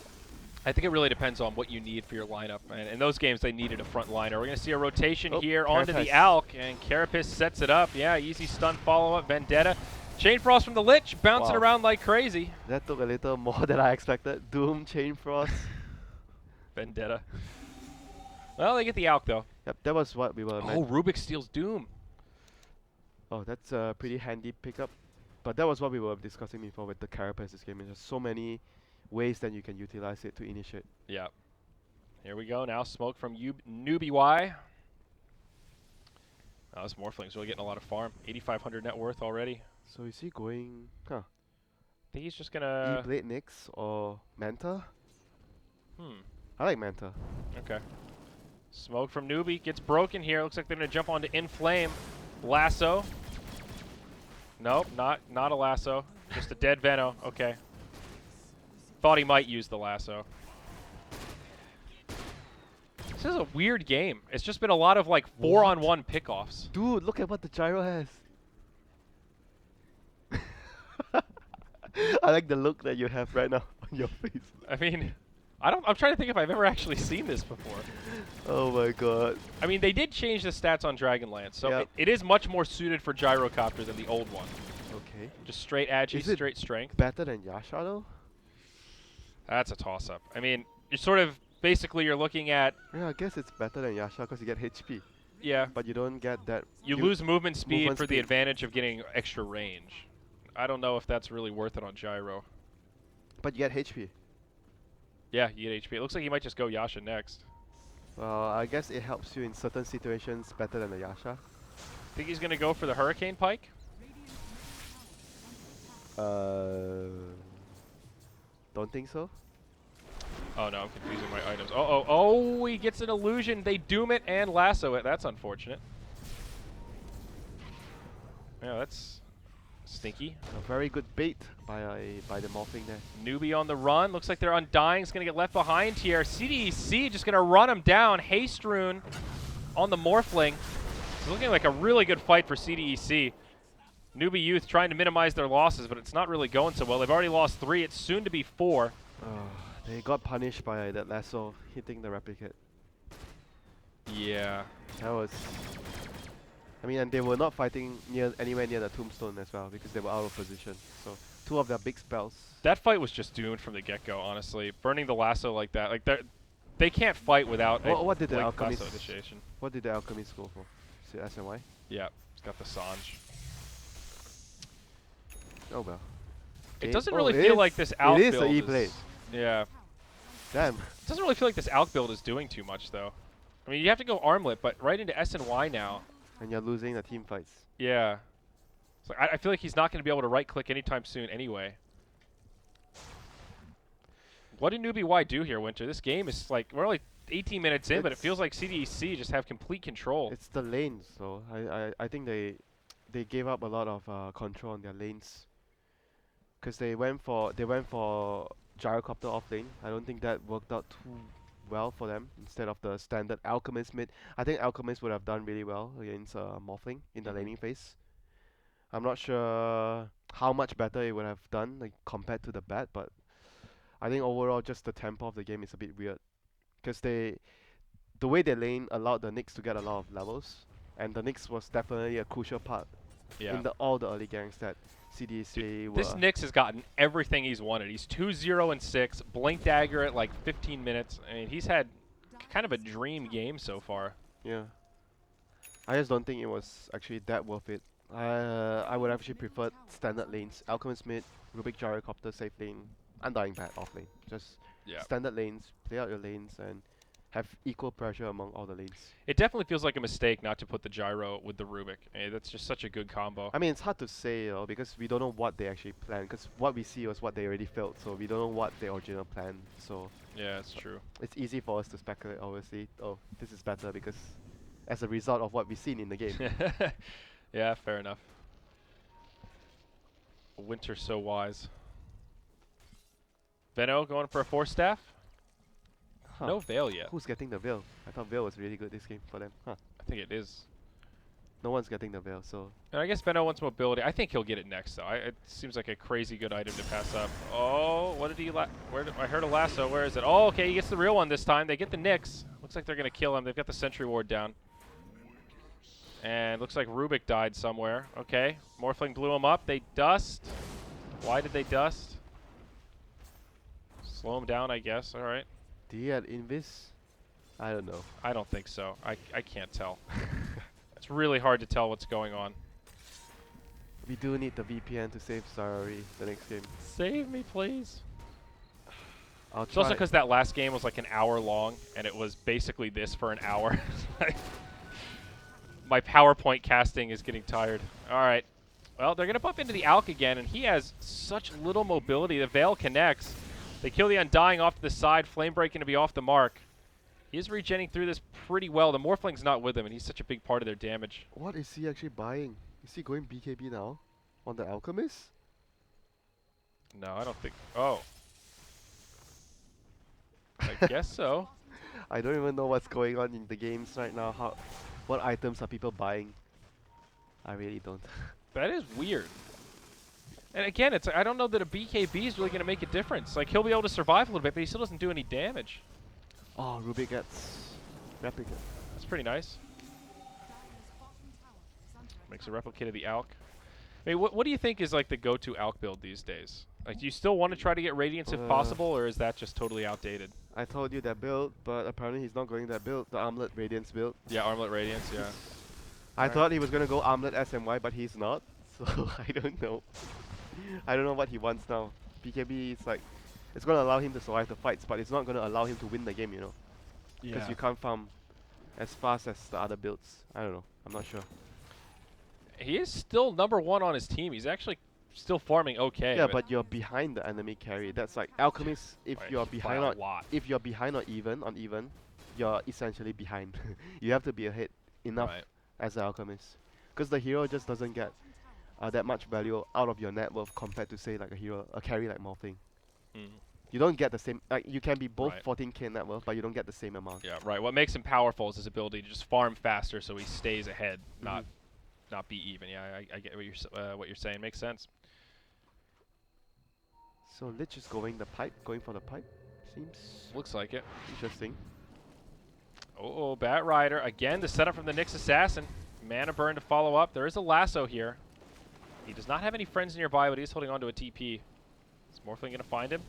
[SPEAKER 1] I think it really depends on what you need for your lineup. And in those games, they needed a front liner. We're going to see a rotation here onto the Alk, and Carapace sets it up. Yeah, easy stun follow-up. Vendetta. Chain Frost from the Lich, bouncing around like crazy.
[SPEAKER 2] That took a little more than I expected. Doom, Chain Frost.
[SPEAKER 1] Vendetta. Well, they get the Alk, though.
[SPEAKER 2] Yep, that was what we were meant.
[SPEAKER 1] Oh, Rubik steals Doom.
[SPEAKER 2] Oh, that's a pretty handy pickup. But that was what we were discussing before with the Carapace this game. There's so many ways that you can utilize it to initiate.
[SPEAKER 1] Yeah. Here we go. Now smoke from Newbee Y. Oh, this Morphling's really getting a lot of farm. 8,500 net worth already.
[SPEAKER 2] So is he going... Huh.
[SPEAKER 1] I think he's just going to...
[SPEAKER 2] E-Blade Nyx or Manta?
[SPEAKER 1] Hmm.
[SPEAKER 2] I like Manta.
[SPEAKER 1] Okay. Smoke from Newbee gets broken here. Looks like they're going to jump onto Inflame. Lasso. Nope, not a lasso. Just a dead Veno. Okay. Thought he might use the lasso. This is a weird game. It's just been a lot of like 4-on-1 pickoffs.
[SPEAKER 2] Dude, look at what the gyro has. I like the look that you have right now on your face.
[SPEAKER 1] I mean, I'm trying to think if I've ever actually seen this before.
[SPEAKER 2] Oh my god.
[SPEAKER 1] I mean, they did change the stats on Dragonlance, so it is much more suited for Gyrocopter than the old one.
[SPEAKER 2] Okay.
[SPEAKER 1] Just straight agi, straight strength.
[SPEAKER 2] Better than Yasha though?
[SPEAKER 1] That's a toss-up. I mean, you're sort of, basically you're looking at...
[SPEAKER 2] Yeah, I guess it's better than Yasha because you get HP.
[SPEAKER 1] Yeah.
[SPEAKER 2] But you don't get that...
[SPEAKER 1] You lose movement speed for the advantage of getting extra range. I don't know if that's really worth it on Gyro.
[SPEAKER 2] But you get HP.
[SPEAKER 1] Yeah, you get HP. It looks like he might just go Yasha next.
[SPEAKER 2] Well, I guess it helps you in certain situations better than the Yasha.
[SPEAKER 1] Think he's going to go for the Hurricane Pike?
[SPEAKER 2] Don't think so.
[SPEAKER 1] Oh no, I'm confusing my items. Oh, he gets an illusion. They doom it and lasso it. That's unfortunate. Yeah, that's stinky.
[SPEAKER 2] A very good bait by the Morphling there.
[SPEAKER 1] Newbee on the run. Looks like their Undying is going to get left behind here. CDEC just going to run him down. Haste Rune on the Morphling. It's looking like a really good fight for CDEC. Newbee Youth trying to minimize their losses, but it's not really going so well. They've already lost 3. It's soon to be 4.
[SPEAKER 2] They got punished by that lasso hitting the replicate.
[SPEAKER 1] Yeah.
[SPEAKER 2] That was... I mean, and they were not fighting anywhere near the tombstone as well because they were out of position. So 2 of their big spells.
[SPEAKER 1] That fight was just doomed from the get-go, honestly. Burning the lasso like that, like They can't fight without a
[SPEAKER 2] What did the
[SPEAKER 1] Blink
[SPEAKER 2] Alchemist?
[SPEAKER 1] Lasso initiation.
[SPEAKER 2] What did the Alchemist go for? Is it SNY?
[SPEAKER 1] Yeah, it's got the Sange.
[SPEAKER 2] Oh well.
[SPEAKER 1] It
[SPEAKER 2] Game-
[SPEAKER 1] doesn't
[SPEAKER 2] oh,
[SPEAKER 1] really
[SPEAKER 2] it
[SPEAKER 1] feel
[SPEAKER 2] is-
[SPEAKER 1] like this Alk
[SPEAKER 2] It is
[SPEAKER 1] build
[SPEAKER 2] the E-Blade.
[SPEAKER 1] Yeah.
[SPEAKER 2] Damn.
[SPEAKER 1] It doesn't really feel like this Alk build is doing too much, though. I mean, you have to go armlet, but right into SNY now.
[SPEAKER 2] And you're losing the team fights.
[SPEAKER 1] Yeah. So I feel like he's not going to be able to right-click anytime soon anyway. What did Newbee Y do here, Winter? This game is like, we're only 18 minutes in, but it feels like CDEC just have complete control.
[SPEAKER 2] It's the lanes, though. I think they gave up a lot of control on their lanes. Because they went for gyrocopter off lane. I don't think that worked out too well for them. Instead of the standard Alchemist mid, I think Alchemist would have done really well against Morphling in the laning phase. I'm not sure how much better it would have done like compared to the bat, but I think overall just the tempo of the game is a bit weird. Because the way they lane allowed the Nyx to get a lot of levels, and the Nyx was definitely a crucial part in all the early ganks that CDEC were.
[SPEAKER 1] This Nyx has gotten everything he's wanted. He's 2-0 and 6, Blink Dagger at like 15 minutes. I mean, he's had kind of a dream game so far.
[SPEAKER 2] Yeah. I just don't think it was actually that worth it. I would actually prefer standard lanes. Alchemist mid, Rubik Gyrocopter safe lane, Undying Bat off lane. Just standard lanes, play out your lanes, and have equal pressure among all the lanes.
[SPEAKER 1] It definitely feels like a mistake not to put the Gyro with the Rubik. That's just such a good combo.
[SPEAKER 2] I mean, it's hard to say though, because we don't know what they actually planned. Because what we see was what they already felt, so we don't know what the original plan. So
[SPEAKER 1] yeah, it's true.
[SPEAKER 2] It's easy for us to speculate, obviously. Oh, this is better because as a result of what we've seen in the game.
[SPEAKER 1] Yeah, fair enough. Winter's so wise. Veno going for a 4-staff?
[SPEAKER 2] Huh.
[SPEAKER 1] No Veil yet.
[SPEAKER 2] Who's getting the Veil? I thought Veil was really good this game for them. Huh.
[SPEAKER 1] I think it is.
[SPEAKER 2] No one's getting the Veil, so...
[SPEAKER 1] And I guess Veno wants mobility. I think he'll get it next, though. It seems like a crazy good item to pass up. Oh, what did he... I heard a lasso. Where is it? Oh, okay, he gets the real one this time. They get the Nyx. Looks like they're going to kill him. They've got the Sentry Ward down. And looks like Rubik died somewhere. Okay, Morphling blew him up. They dust. Why did they dust? Slow him down, I guess. All right.
[SPEAKER 2] Do you have Invis? I don't know.
[SPEAKER 1] I don't think so. I can't tell. It's really hard to tell what's going on.
[SPEAKER 2] We do need the VPN to save Zyori the next game.
[SPEAKER 1] Save me, please.
[SPEAKER 2] I'll
[SPEAKER 1] It's
[SPEAKER 2] try.
[SPEAKER 1] also because that last game was like an hour long, and it was basically this for an hour. My PowerPoint casting is getting tired. All right. Well, they're going to bump into the Alk again, and he has such little mobility. The Veil connects. They kill the Undying off to the side. Flame Break going to be off the mark. He is regenning through this pretty well. The Morphling's not with him, and he's such a big part of their damage.
[SPEAKER 2] What is he actually buying? Is he going BKB now? On the Alchemist?
[SPEAKER 1] No, I don't think... Oh. I guess so.
[SPEAKER 2] I don't even know what's going on in the games right now. What items are people buying? I really don't.
[SPEAKER 1] That is weird. And again, it's I don't know that a BKB is really going to make a difference. Like, he'll be able to survive a little bit, but he still doesn't do any damage.
[SPEAKER 2] Oh, Rubik gets replica.
[SPEAKER 1] That's pretty nice. Makes a replicate of the Alk. I mean, what do you think is like the go-to Alk build these days? Like, do you still want to try to get Radiance if possible, or is that just totally outdated?
[SPEAKER 2] I told you that build, but apparently he's not going that build, the Armlet Radiance build.
[SPEAKER 1] Yeah, Armlet Radiance, yeah.
[SPEAKER 2] I thought he was going to go Armlet SMY, but he's not. So I don't know. I don't know what he wants now. BKB is like, it's going to allow him to survive the fights, but it's not going to allow him to win the game, you know. Because you can't farm as fast as the other builds. I don't know. I'm not sure.
[SPEAKER 1] He is still #1 on his team. He's actually still farming okay.
[SPEAKER 2] Yeah, but you're behind the enemy carry. That's like Alchemist. If
[SPEAKER 1] Right,
[SPEAKER 2] you're behind or
[SPEAKER 1] if
[SPEAKER 2] uneven, you're essentially behind. You have to be ahead enough as an Alchemist, because the hero just doesn't get that much value out of your net worth compared to say like a carry like Morphling. You don't get the same. You can be both 14k net worth, but you don't get the same amount.
[SPEAKER 1] Yeah, right. What makes him powerful is his ability to just farm faster, so he stays ahead, not be even. Yeah, I get what you're saying. Makes sense.
[SPEAKER 2] So Lich is going for the pipe. Seems
[SPEAKER 1] Looks like it.
[SPEAKER 2] interesting.
[SPEAKER 1] Oh, Bat Rider again. The setup from the Nyx Assassin. Mana burn to follow up. There is a lasso here. He does not have any friends nearby, but he's holding on to a TP. Is Morphling going to find him?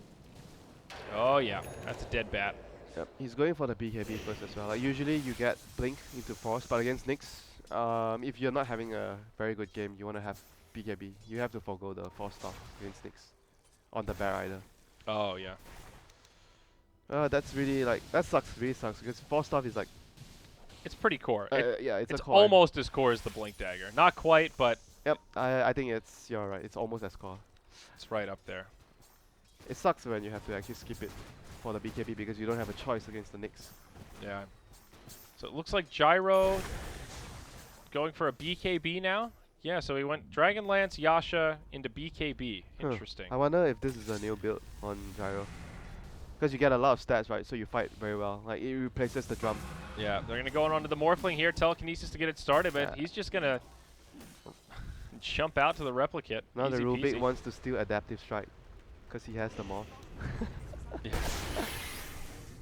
[SPEAKER 1] Oh yeah, that's a dead bat.
[SPEAKER 2] Yep, he's going for the BKB first as well. Like usually you get Blink into Force, but against Nyx, if you're not having a very good game, you want to have BKB. You have to forgo the Force stuff against Nyx on the Bear either.
[SPEAKER 1] Oh, yeah.
[SPEAKER 2] That's really like that sucks. Really sucks because Force stuff is like
[SPEAKER 1] It's pretty core.
[SPEAKER 2] yeah, it's a
[SPEAKER 1] It's
[SPEAKER 2] core.
[SPEAKER 1] almost as core as the Blink Dagger. Not quite, but
[SPEAKER 2] Yep, I think you're right. It's almost as core.
[SPEAKER 1] it's right up there.
[SPEAKER 2] It sucks when you have to actually skip it for the BKB because you don't have a choice against the Nyx.
[SPEAKER 1] Yeah. So it looks like Gyro going for a BKB now. Yeah, so he went Dragon Lance, Yasha into BKB.
[SPEAKER 2] Huh.
[SPEAKER 1] Interesting.
[SPEAKER 2] I wonder if this is a new build on Gyro. Because you get a lot of stats, right? So you fight very well. Like, it replaces the drum.
[SPEAKER 1] Yeah, they're going to go on to the Morphling here. Telekinesis to get it started, but
[SPEAKER 2] Yeah.
[SPEAKER 1] he's just going to jump out to the Replicate.
[SPEAKER 2] Now the
[SPEAKER 1] Easy
[SPEAKER 2] Rubik
[SPEAKER 1] peasy.
[SPEAKER 2] wants to steal Adaptive Strike. Because he has the morph.
[SPEAKER 1] Yeah.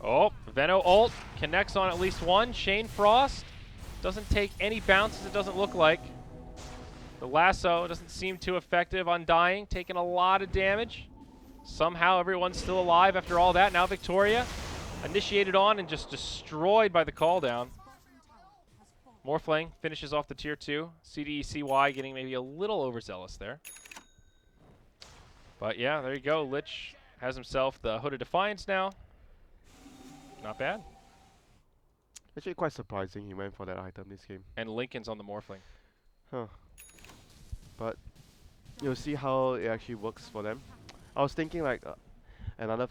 [SPEAKER 1] Oh, Veno ult connects on at least one. Shane Frost doesn't take any bounces, it doesn't look like. The lasso doesn't seem too effective. Undying, taking a lot of damage. Somehow everyone's still alive after all that. Now Victoria initiated on and just destroyed by the call down. Morphling finishes off the tier 2. CDECY getting maybe a little overzealous there. But yeah, there you go. Lich has himself the Hooded Defiance now. Not bad.
[SPEAKER 2] Actually, quite surprising he went for that item this game.
[SPEAKER 1] And Lincoln's on the Morphling.
[SPEAKER 2] Huh. But you'll see how it actually works for them. I was thinking like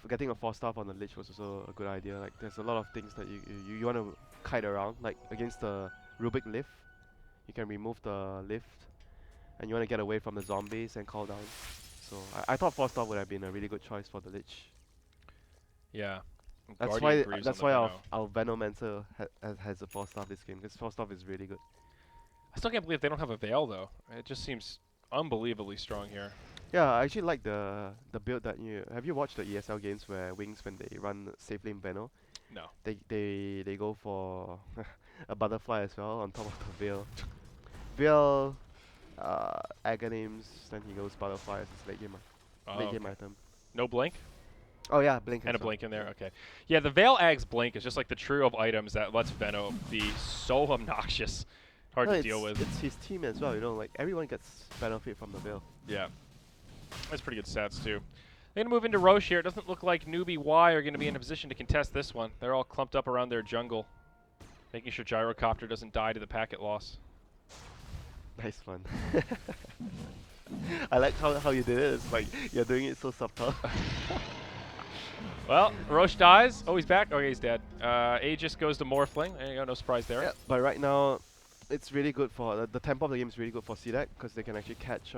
[SPEAKER 2] getting a 4-star on the Lich was also a good idea. Like there's a lot of things that you want to kite around. Like against the Rubik lift, you can remove the lift, and you want to get away from the zombies and call down. So I thought 4-star would have been a really good choice for the Lich.
[SPEAKER 1] Yeah.
[SPEAKER 2] That's
[SPEAKER 1] Guardian
[SPEAKER 2] why
[SPEAKER 1] Greaves
[SPEAKER 2] that's
[SPEAKER 1] on the
[SPEAKER 2] why
[SPEAKER 1] Veno.
[SPEAKER 2] our Venomancer has a 4-star this game. Because 4-star is really good.
[SPEAKER 1] I still can't believe they don't have a Veil though. It just seems unbelievably strong here.
[SPEAKER 2] Yeah, I actually like the build that have you watched the ESL games where Wings when they run safe lane Veno?
[SPEAKER 1] No.
[SPEAKER 2] They go for a butterfly as well on top of the veil. Veil Aghanim's, then he goes butterfly as his late game
[SPEAKER 1] Okay.
[SPEAKER 2] item.
[SPEAKER 1] No blink?
[SPEAKER 2] Oh yeah, blink
[SPEAKER 1] And a
[SPEAKER 2] as well.
[SPEAKER 1] blink in there, okay. Yeah, the Veil Ag's blink is just like the trio of items that lets Veno be so obnoxious. Hard to deal with.
[SPEAKER 2] It's his team as well, you know, like everyone gets benefit from the veil.
[SPEAKER 1] Yeah. That's pretty good stats too. They're going to move into Roche here. It doesn't look like Newbee Y are going to be in a position to contest this one. They're all clumped up around their jungle, making sure Gyrocopter doesn't die to the packet loss.
[SPEAKER 2] Nice one. I like how you did it. It's like you're doing it so subtle.
[SPEAKER 1] Well, Roche dies. Oh, he's back. Okay, he's dead. Aegis goes to Morphling. There you go. No surprise there.
[SPEAKER 2] Yeah, but right now, it's really good for the tempo of the game is really good for CDEC because they can actually catch.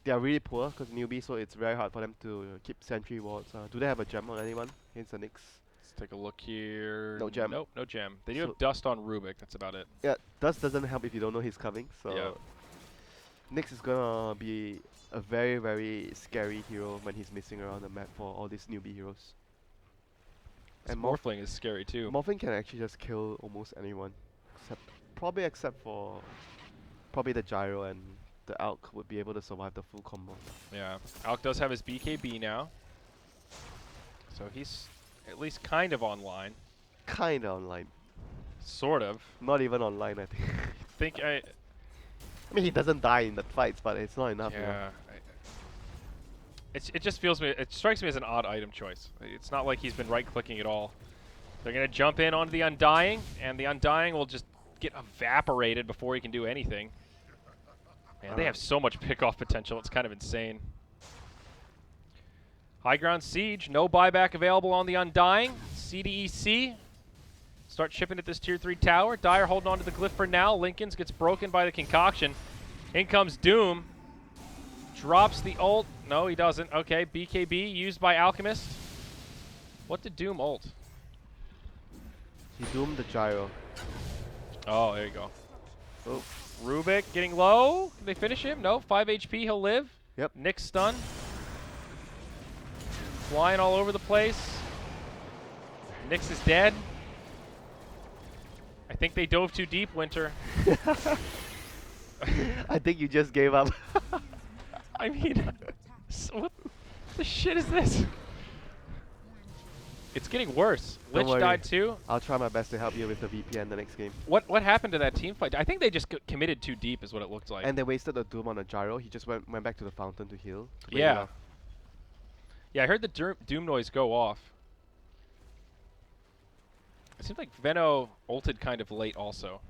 [SPEAKER 2] They are really poor because Newbie, so it's very hard for them to keep sentry wards. Do they have a gem on anyone against the Nyx?
[SPEAKER 1] Let's take a look here.
[SPEAKER 2] No gem.
[SPEAKER 1] Nope, no gem. They do
[SPEAKER 2] So
[SPEAKER 1] have dust on Rubik. That's about it.
[SPEAKER 2] Yeah, dust doesn't help if you don't know he's coming. So
[SPEAKER 1] Yeah.
[SPEAKER 2] Nyx is gonna be a very very scary hero when he's missing around the map for all these newbie heroes. And
[SPEAKER 1] Morphling is scary too.
[SPEAKER 2] Morphling can actually just kill almost anyone, except for probably the Gyro and the Alk would be able to survive the full combo.
[SPEAKER 1] Yeah. Alk does have his BKB now. So he's at least kind of online.
[SPEAKER 2] Kinda online.
[SPEAKER 1] Sort of.
[SPEAKER 2] Not even online, I think. I mean, he doesn't die in the fights, but it's not enough. You know?
[SPEAKER 1] Yeah. It just feels me. It strikes me as an odd item choice. It's not like he's been right-clicking at all. They're gonna jump in onto the Undying, and the Undying will just get evaporated before he can do anything. Man, they have so much pick-off potential. It's kind of insane. High ground siege. No buyback available on the Undying. CDEC. Start chipping at this tier 3 tower. Dire holding on to the glyph for now. Lincoln's gets broken by the concoction. In comes Doom. Drops the ult. No, he doesn't. Okay, BKB used by Alchemist. What did Doom ult?
[SPEAKER 2] He doomed the Gyro.
[SPEAKER 1] Oh, there you go.
[SPEAKER 2] Oh.
[SPEAKER 1] Rubik getting low. Can they finish him? No, 5 HP. He'll live.
[SPEAKER 2] Yep.
[SPEAKER 1] Nick stun. Flying all over the place. Nyx is dead. I think they dove too deep, Winter.
[SPEAKER 2] I think you just gave up.
[SPEAKER 1] I mean, what the shit is this? It's getting worse.
[SPEAKER 2] Don't
[SPEAKER 1] Lich
[SPEAKER 2] worry.
[SPEAKER 1] died too.
[SPEAKER 2] I'll try my best to help you with the VPN the next game.
[SPEAKER 1] What happened to that team fight? I think they just committed too deep is what it looked like.
[SPEAKER 2] And they wasted the Doom on a gyro. He just went back to the fountain to heal. To break it
[SPEAKER 1] Yeah.
[SPEAKER 2] off.
[SPEAKER 1] Yeah, I heard the Doom noise go off. It seemed like Veno ulted kind of late also.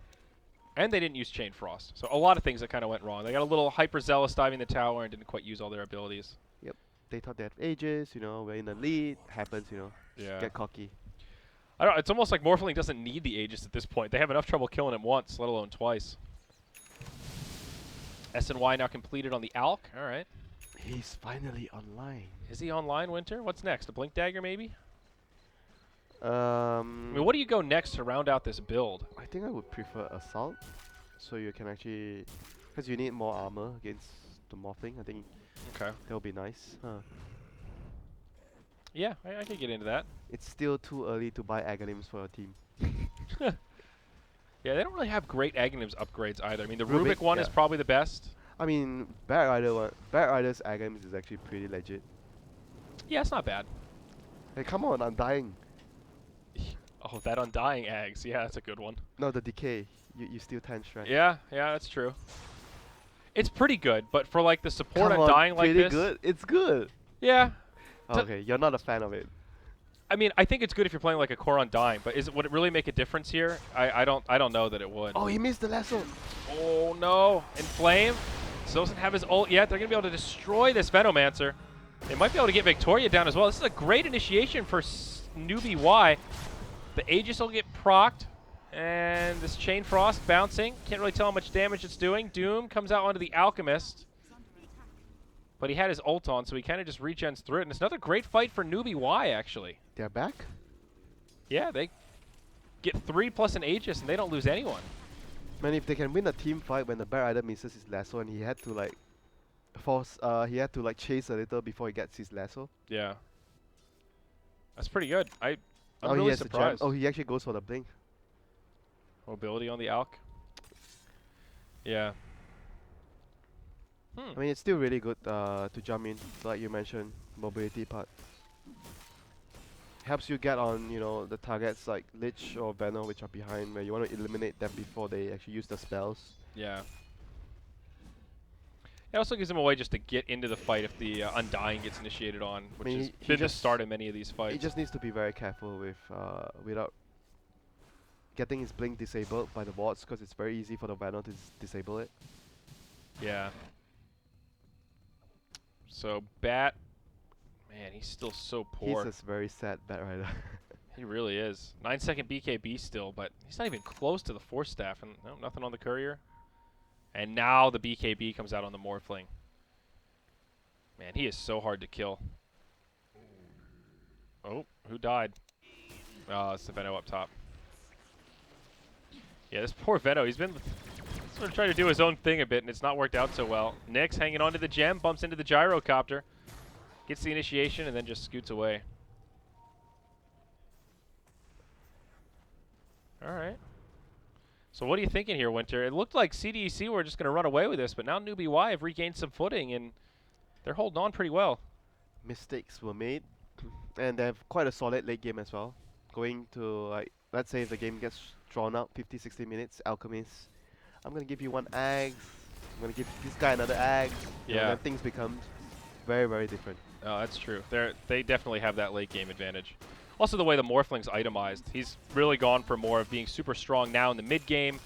[SPEAKER 1] And they didn't use Chain Frost. So a lot of things that kind of went wrong. They got a little hyper-zealous diving the tower and didn't quite use all their abilities.
[SPEAKER 2] Yep. They thought they had ages, you know, we're in the lead. Happens, you know.
[SPEAKER 1] Yeah.
[SPEAKER 2] Get cocky.
[SPEAKER 1] I don't know, it's almost like Morphling doesn't need the Aegis at this point. They have enough trouble killing him once, let alone twice. SNY now completed on the Alk. All right.
[SPEAKER 2] He's finally online.
[SPEAKER 1] Is he online, Winter? What's next? A Blink Dagger, maybe?
[SPEAKER 2] I
[SPEAKER 1] I mean, what do you go next to round out this build?
[SPEAKER 2] I think I would prefer Assault. So you can actually... Because you need more armor against the Morphling. I think
[SPEAKER 1] Okay.
[SPEAKER 2] that would be nice.
[SPEAKER 1] Yeah, I could get into that.
[SPEAKER 2] It's still too early to buy Aghanims for your team.
[SPEAKER 1] Yeah, they don't really have great Aghanims upgrades either. I mean, the
[SPEAKER 2] Rubik,
[SPEAKER 1] Rubik one is
[SPEAKER 2] yeah.
[SPEAKER 1] probably the best.
[SPEAKER 2] I mean, Batrider's Aghanims is actually pretty legit.
[SPEAKER 1] Yeah, it's not bad.
[SPEAKER 2] Hey, come on, Undying.
[SPEAKER 1] Oh, that Undying Ags. Yeah, that's a good one.
[SPEAKER 2] No, the Decay. You steal 10 strength.
[SPEAKER 1] Yeah, that's true. It's pretty good, but for like the support
[SPEAKER 2] Come on,
[SPEAKER 1] Undying like
[SPEAKER 2] pretty
[SPEAKER 1] this.
[SPEAKER 2] good? It's good.
[SPEAKER 1] Yeah.
[SPEAKER 2] Okay, you're not a fan of it.
[SPEAKER 1] I mean, I think it's good if you're playing like a core Undying, but would it really make a difference here? I don't know that it would.
[SPEAKER 2] Oh, he missed the lasso.
[SPEAKER 1] Oh no. Inflame still doesn't have his ult yet. They're gonna be able to destroy this Venomancer. They might be able to get Victoria down as well. This is a great initiation for Newbee Y. The Aegis will get procced. And this Chain Frost bouncing. Can't really tell how much damage it's doing. Doom comes out onto the Alchemist. But he had his ult on, so he kind of just regens through it. And it's another great fight for Newbee Y, actually.
[SPEAKER 2] They're back?
[SPEAKER 1] Yeah, they get 3 plus an Aegis, and they don't lose anyone.
[SPEAKER 2] Man, if they can win a team fight when the Batrider misses his lasso and he had to like chase a little before he gets his lasso.
[SPEAKER 1] Yeah. That's pretty good. I'm
[SPEAKER 2] he
[SPEAKER 1] really
[SPEAKER 2] has the gem.
[SPEAKER 1] surprised.
[SPEAKER 2] Oh, he actually goes for the blink.
[SPEAKER 1] Mobility on the Alk. Yeah.
[SPEAKER 2] I mean, it's still really good to jump in, like you mentioned, mobility part. Helps you get on, you know, the targets like Lich or Veno, which are behind, where you want to eliminate them before they actually use the spells.
[SPEAKER 1] Yeah. It also gives him a way just to get into the fight if the Undying gets initiated on, which has been the start of many of these fights.
[SPEAKER 2] He just needs to be very careful with without getting his blink disabled by the wards, because it's very easy for the Veno to disable it.
[SPEAKER 1] Yeah. So Bat, man, he's still so poor.
[SPEAKER 2] He's a very sad Batrider.
[SPEAKER 1] He really is. 9-second BKB still, but he's not even close to the Force Staff, and no, nothing on the Courier. And now the BKB comes out on the Morphling. Man, he is so hard to kill. Oh, who died? Oh, it's the Veno up top. Yeah, this poor Veno, he's been sort of trying to do his own thing a bit, and it's not worked out so well. Nyx hanging on to the gem, bumps into the Gyrocopter, gets the initiation, and then just scoots away. All right. So what are you thinking here, Winter? It looked like CDEC were just going to run away with this, but now Newbee Y have regained some footing, and they're holding on pretty well.
[SPEAKER 2] Mistakes were made, and they have quite a solid late game as well. Going to, like, let's say if the game gets drawn out 50-60 minutes, Alchemist, I'm going to give you 1 Ags, I'm going to give this guy another Ag.
[SPEAKER 1] Yeah.
[SPEAKER 2] Then things become very, very different.
[SPEAKER 1] Oh, that's true. They definitely have that late game advantage. Also, the way the Morphling's itemized, he's really gone for more of being super strong now in the mid game,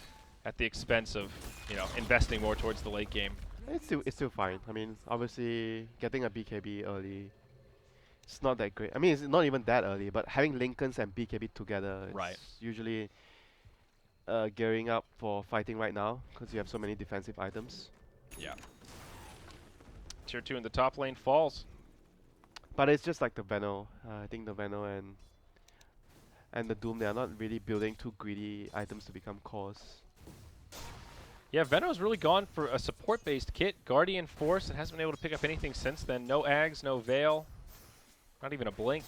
[SPEAKER 1] at the expense of, you know, investing more towards the late game.
[SPEAKER 2] It's still fine. I mean, obviously getting a BKB early, it's not that great. I mean, it's not even that early, but having Lincolns and BKB together,
[SPEAKER 1] Right.
[SPEAKER 2] it's usually gearing up for fighting right now because you have so many defensive items.
[SPEAKER 1] Yeah. Tier 2 in the top lane falls.
[SPEAKER 2] But it's just like the Veno. I think the Veno and the Doom, they are not really building too greedy items to become cores.
[SPEAKER 1] Yeah, Veno's really gone for a support-based kit. Guardian Force, and hasn't been able to pick up anything since then. No Ags, no Veil, not even a Blink.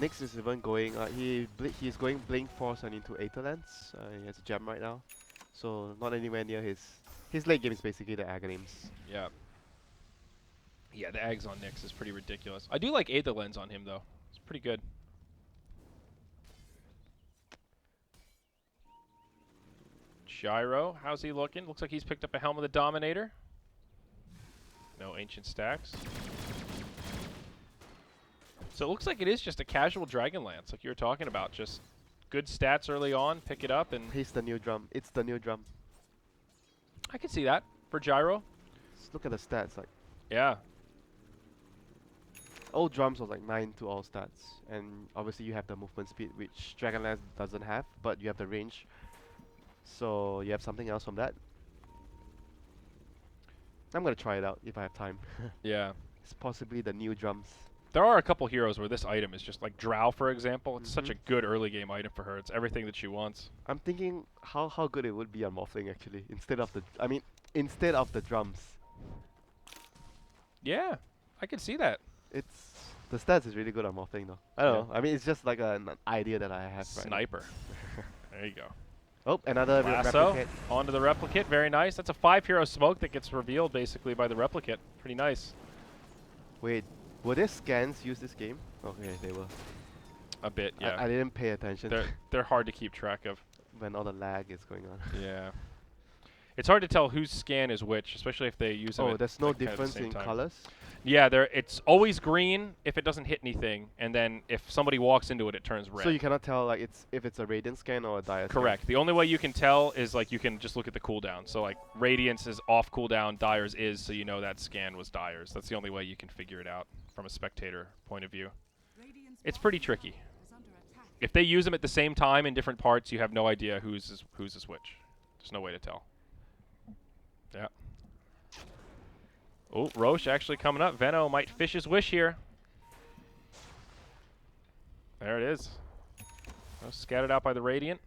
[SPEAKER 2] Nyx is even going, he's going Blink Force and into Aetherlands. He has a gem right now. So not anywhere near his late game is basically the Aghanims.
[SPEAKER 1] Yeah. Yeah, the eggs on Nyx is pretty ridiculous. I do like Aether Lens on him, though. It's pretty good. Gyro, how's he looking? Looks like he's picked up a Helm of the Dominator. No Ancient Stacks. So it looks like it is just a casual Dragonlance, like you were talking about. Just good stats early on, pick it up, and
[SPEAKER 2] He's the new drum. It's the new drum.
[SPEAKER 1] I can see that for Gyro.
[SPEAKER 2] Just look at the stats. Like
[SPEAKER 1] Yeah.
[SPEAKER 2] old drums was like 9 to all stats, and obviously you have the movement speed, which Dragonlance doesn't have, but you have the range. So you have something else from that. I'm gonna try it out if I have time.
[SPEAKER 1] Yeah.
[SPEAKER 2] It's possibly the new drums.
[SPEAKER 1] There are a couple heroes where this item is just like Drow, for example. It's such a good early game item for her. It's everything that she wants.
[SPEAKER 2] I'm thinking how good it would be on Morphling actually, instead of the drums.
[SPEAKER 1] Yeah, I can see that.
[SPEAKER 2] It's the stats is really good on Morphling though. I don't know. I mean, it's just like an idea that I have.
[SPEAKER 1] Sniper. There you go.
[SPEAKER 2] Oh, another
[SPEAKER 1] Lasso
[SPEAKER 2] replicate.
[SPEAKER 1] onto the Replicate. Very nice. That's a 5-hero smoke that gets revealed basically by the Replicate. Pretty nice.
[SPEAKER 2] Wait, were there scans used this game? Okay, they were.
[SPEAKER 1] A bit, yeah.
[SPEAKER 2] I didn't pay attention
[SPEAKER 1] They're hard to keep track of.
[SPEAKER 2] when all the lag is going on.
[SPEAKER 1] Yeah. It's hard to tell whose scan is which, especially if they use them.
[SPEAKER 2] Oh,
[SPEAKER 1] at,
[SPEAKER 2] there's no
[SPEAKER 1] like, kind of the
[SPEAKER 2] difference
[SPEAKER 1] same
[SPEAKER 2] in
[SPEAKER 1] time.
[SPEAKER 2] colors?
[SPEAKER 1] Yeah, it's always green if it doesn't hit anything, and then if somebody walks into it, it turns red.
[SPEAKER 2] So you cannot tell like if it's a Radiant scan or a Dire scan?
[SPEAKER 1] Correct. The only way you can tell is like you can just look at the cooldown. So like Radiance is off cooldown, Dire's is, so you know that scan was Dire's. That's the only way you can figure it out from a spectator point of view. It's pretty tricky. If they use them at the same time in different parts, you have no idea whose is which. There's no way to tell. Yeah. Oh, Roche actually coming up. Veno might fish his wish here. There it is. Oh, scattered out by the Radiant.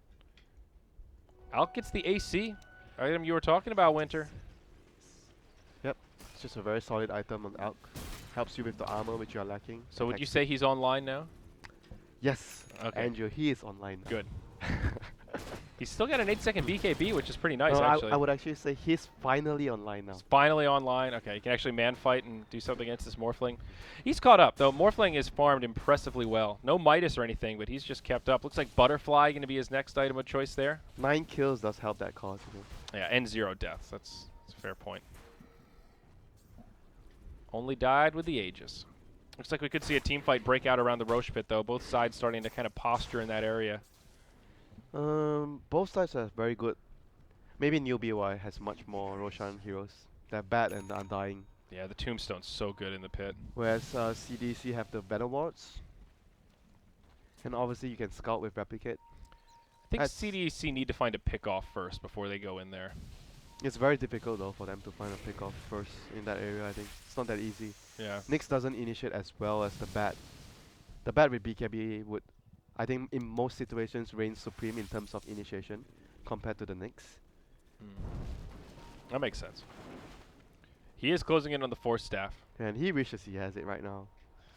[SPEAKER 1] Alk gets the AC. Item you were talking about, Winter.
[SPEAKER 2] Yep. It's just a very solid item on Alk. Helps you with the armor which you are lacking.
[SPEAKER 1] So would you
[SPEAKER 2] Attacks
[SPEAKER 1] say he's online now?
[SPEAKER 2] Yes.
[SPEAKER 1] Okay.
[SPEAKER 2] Andrew, he is online.
[SPEAKER 1] Good. He's still got an 8-second BKB, which is pretty nice,
[SPEAKER 2] No,
[SPEAKER 1] actually.
[SPEAKER 2] I would actually say he's finally online now.
[SPEAKER 1] He's finally online. Okay, he can actually man fight and do something against this Morphling. He's caught up, though. Morphling is farmed impressively well. No Midas or anything, but he's just kept up. Looks like Butterfly going to be his next item of choice there.
[SPEAKER 2] 9 kills does help that cause. You know.
[SPEAKER 1] Yeah, and 0 deaths. That's a fair point. Only died with the Aegis. Looks like we could see a team fight break out around the Roche pit, though. Both sides starting to kind of posture in that area.
[SPEAKER 2] Both sides are very good. Maybe Newbee has much more Roshan heroes. They're bad and the Undying.
[SPEAKER 1] Yeah, the Tombstone's so good in the pit.
[SPEAKER 2] Whereas CDEC have the Battle Wards. And obviously you can scout with Replicate.
[SPEAKER 1] I think CDEC need to find a pick-off first before they go in there.
[SPEAKER 2] It's very difficult though for them to find a pick-off first in that area, I think. It's not that easy.
[SPEAKER 1] Yeah.
[SPEAKER 2] Nyx doesn't initiate as well as the Bat. The Bat with BKB would, I think in most situations, reign supreme in terms of initiation compared to the Nyx.
[SPEAKER 1] That makes sense. He is closing in on the Force Staff.
[SPEAKER 2] And he wishes he has it right now.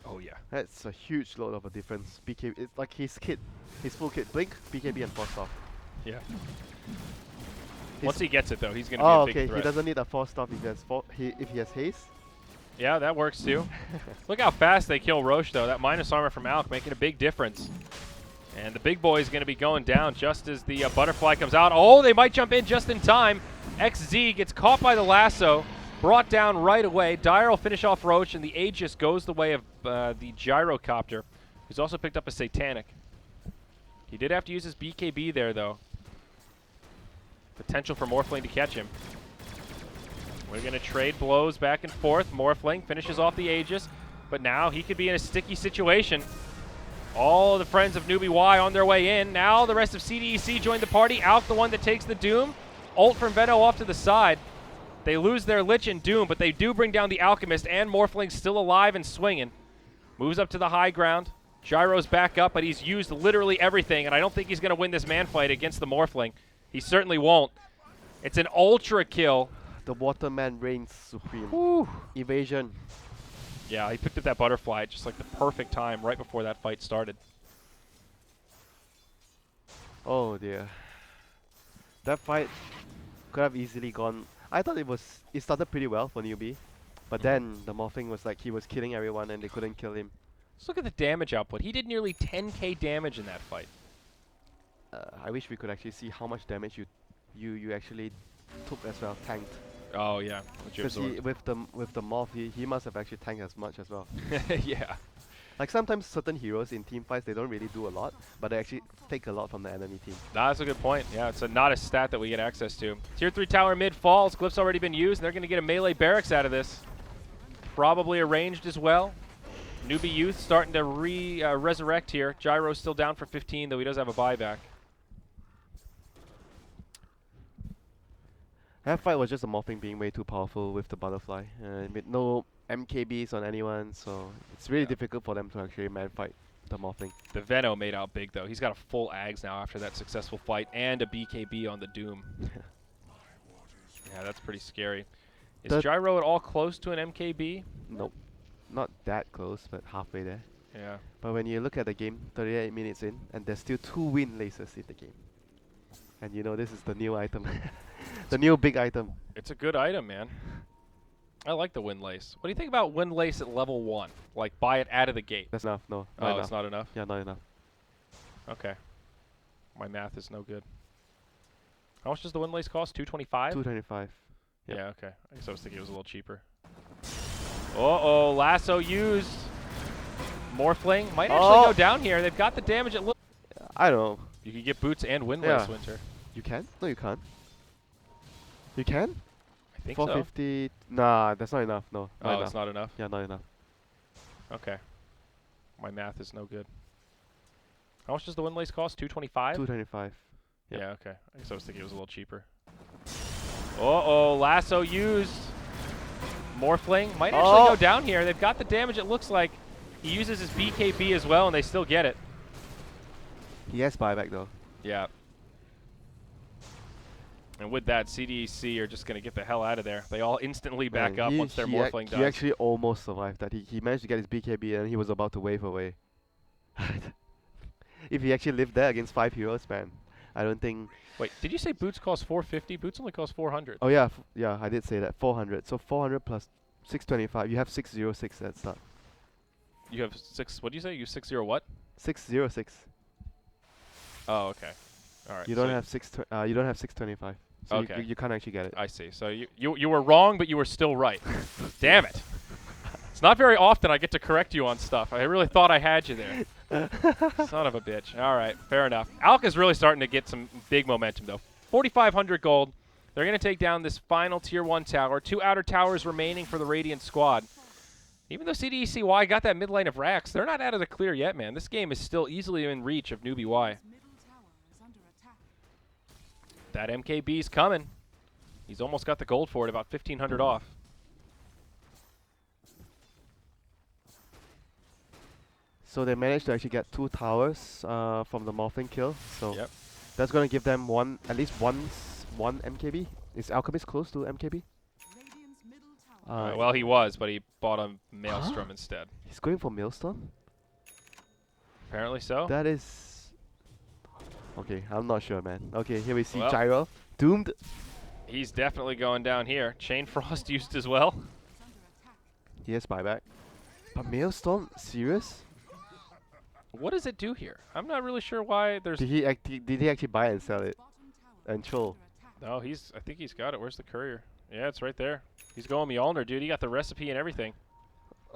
[SPEAKER 1] Oh, yeah.
[SPEAKER 2] That's a huge load of a difference. BKB, it's like his kit, his full kit. Blink, BKB and Force Staff.
[SPEAKER 1] Yeah.
[SPEAKER 2] His
[SPEAKER 1] Once he gets it, though, he's going to be a big
[SPEAKER 2] okay,
[SPEAKER 1] threat.
[SPEAKER 2] he doesn't need a Force Staff if he has haste.
[SPEAKER 1] Yeah, that works, too. Look how fast they kill Roche, though. That minus armor from Alk making a big difference. And the big boy is going to be going down just as the Butterfly comes out. Oh, they might jump in just in time. XZ gets caught by the lasso, brought down right away. Dire will finish off Roche, and the Aegis goes the way of the Gyrocopter, who's also picked up a Satanic. He did have to use his BKB there, though. Potential for Morphling to catch him. We're going to trade blows back and forth. Morphling finishes off the Aegis, but now he could be in a sticky situation. All the friends of Newbee Y on their way in. Now the rest of CDEC join the party. Alk, the one that takes the Doom. Ult from Veno off to the side. They lose their Lich and Doom, but they do bring down the Alchemist, and Morphling still alive and swinging. Moves up to the high ground. Gyro's back up, but he's used literally everything, and I don't think he's going to win this man fight against the Morphling. He certainly won't. It's an ultra kill.
[SPEAKER 2] The Waterman reigns supreme.
[SPEAKER 1] Whew.
[SPEAKER 2] Evasion.
[SPEAKER 1] Yeah, he picked up that Butterfly at just like the perfect time right before that fight started.
[SPEAKER 2] Oh dear. That fight could have easily gone. I thought it started pretty well for Newbee. But then the Morphling was like he was killing everyone and they couldn't kill him.
[SPEAKER 1] Let's look at the damage output. He did nearly 10k damage in that fight.
[SPEAKER 2] I wish we could actually see how much damage you actually took as well, tanked.
[SPEAKER 1] Oh yeah,
[SPEAKER 2] Because with the Morph, he must have actually tanked as much as well.
[SPEAKER 1] yeah.
[SPEAKER 2] Like sometimes certain heroes in team fights they don't really do a lot, but they actually take a lot from the enemy team.
[SPEAKER 1] Nah, that's a good point. Yeah, it's not a stat that we get access to. Tier 3 tower mid falls. Glyph's already been used, and they're going to get a melee barracks out of this. Probably arranged as well. Newbee Youth starting to resurrect here. Gyro's still down for 15, though he does have a buyback.
[SPEAKER 2] That fight was just a Morphling being way too powerful with the butterfly, with no MKBs on anyone, so it's really difficult for them to actually man fight the Morphling.
[SPEAKER 1] The Veno made out big, though. He's got a full Ags now after that successful fight, and a BKB on the Doom. Yeah, that's pretty scary. Is Gyro at all close to an MKB?
[SPEAKER 2] Nope. Not that close, but halfway there.
[SPEAKER 1] Yeah.
[SPEAKER 2] But when you look at the game, 38 minutes in, and there's still 2 wind lasers in the game. And you know this is the new item. The new big item.
[SPEAKER 1] It's a good item, man. I like the Wind Lace. What do you think about Wind Lace at level 1? Like, buy it out of the gate.
[SPEAKER 2] That's enough, no.
[SPEAKER 1] Oh, it's not enough?
[SPEAKER 2] Yeah, not enough.
[SPEAKER 1] Okay. My math is no good. How much does the Wind Lace cost? 225?
[SPEAKER 2] 225. Yep.
[SPEAKER 1] Yeah, okay. I guess I was thinking it was a little cheaper. Uh-oh, lasso used. Morphling might actually go down here. They've got the damage. It looks.
[SPEAKER 2] I don't know.
[SPEAKER 1] You can get boots and Wind Lace,
[SPEAKER 2] Yeah.
[SPEAKER 1] Winter.
[SPEAKER 2] You can? No, you can't. You can?
[SPEAKER 1] I think
[SPEAKER 2] 450. So. Nah, that's not enough. No. Not enough.
[SPEAKER 1] It's not enough?
[SPEAKER 2] Yeah, not enough.
[SPEAKER 1] Okay. My math is no good. How much does the Wind Lace cost? 225?
[SPEAKER 2] 225. Yep.
[SPEAKER 1] Yeah, okay. I guess I was thinking it was a little cheaper. Uh-oh, lasso used. Morphling might actually go down here. They've got the damage, it looks like. He uses his BKB as well, and they still get it.
[SPEAKER 2] He has buyback, though.
[SPEAKER 1] Yeah. And with that, CDEC are just going to get the hell out of there. They all instantly back up once their Morphling dies.
[SPEAKER 2] He actually almost survived that. He managed to get his BKB, and he was about to wave away. If he actually lived there against 5 heroes, man, I don't think...
[SPEAKER 1] Wait, did you say boots cost 450? Boots only cost 400.
[SPEAKER 2] Oh yeah, yeah, I did say that. 400. So 400 plus 625. You have 606 at start.
[SPEAKER 1] You have 6... What do you say? You 60 what?
[SPEAKER 2] 606.
[SPEAKER 1] Oh, okay. All right.
[SPEAKER 2] You don't have you don't have 625. So
[SPEAKER 1] okay.
[SPEAKER 2] you can't actually get it.
[SPEAKER 1] I see. So you were wrong, but you were still right. Damn it. It's not very often I get to correct you on stuff. I really thought I had you there. Son of a bitch. All right, fair enough. Alka's really starting to get some big momentum, though. 4,500 gold. They're going to take down this final Tier 1 tower. 2 outer towers remaining for the Radiant squad. Even though CDECY got that mid lane of Rax, they're not out of the clear yet, man. This game is still easily in reach of Newbee Y. That MKB's coming. He's almost got the gold for it, about 1,500 off.
[SPEAKER 2] So they managed to actually get 2 towers from the Morphling kill. So that's going to give them at least one MKB. Is Alchemist close to MKB?
[SPEAKER 1] Well, he was, but he bought a Maelstrom instead.
[SPEAKER 2] He's going for Maelstrom?
[SPEAKER 1] Apparently so.
[SPEAKER 2] That is... Okay, I'm not sure, man. Okay, here we see
[SPEAKER 1] Well,
[SPEAKER 2] Gyro. Doomed.
[SPEAKER 1] He's definitely going down here. Chain Frost used as well.
[SPEAKER 2] He has buyback. But Maelstrom? Serious?
[SPEAKER 1] What does it do here? I'm not really sure why there's...
[SPEAKER 2] Did he actually buy and sell it? And troll?
[SPEAKER 1] No, I think he's got it. Where's the courier? Yeah, it's right there. He's going Mjolnir, dude. He got the recipe and everything.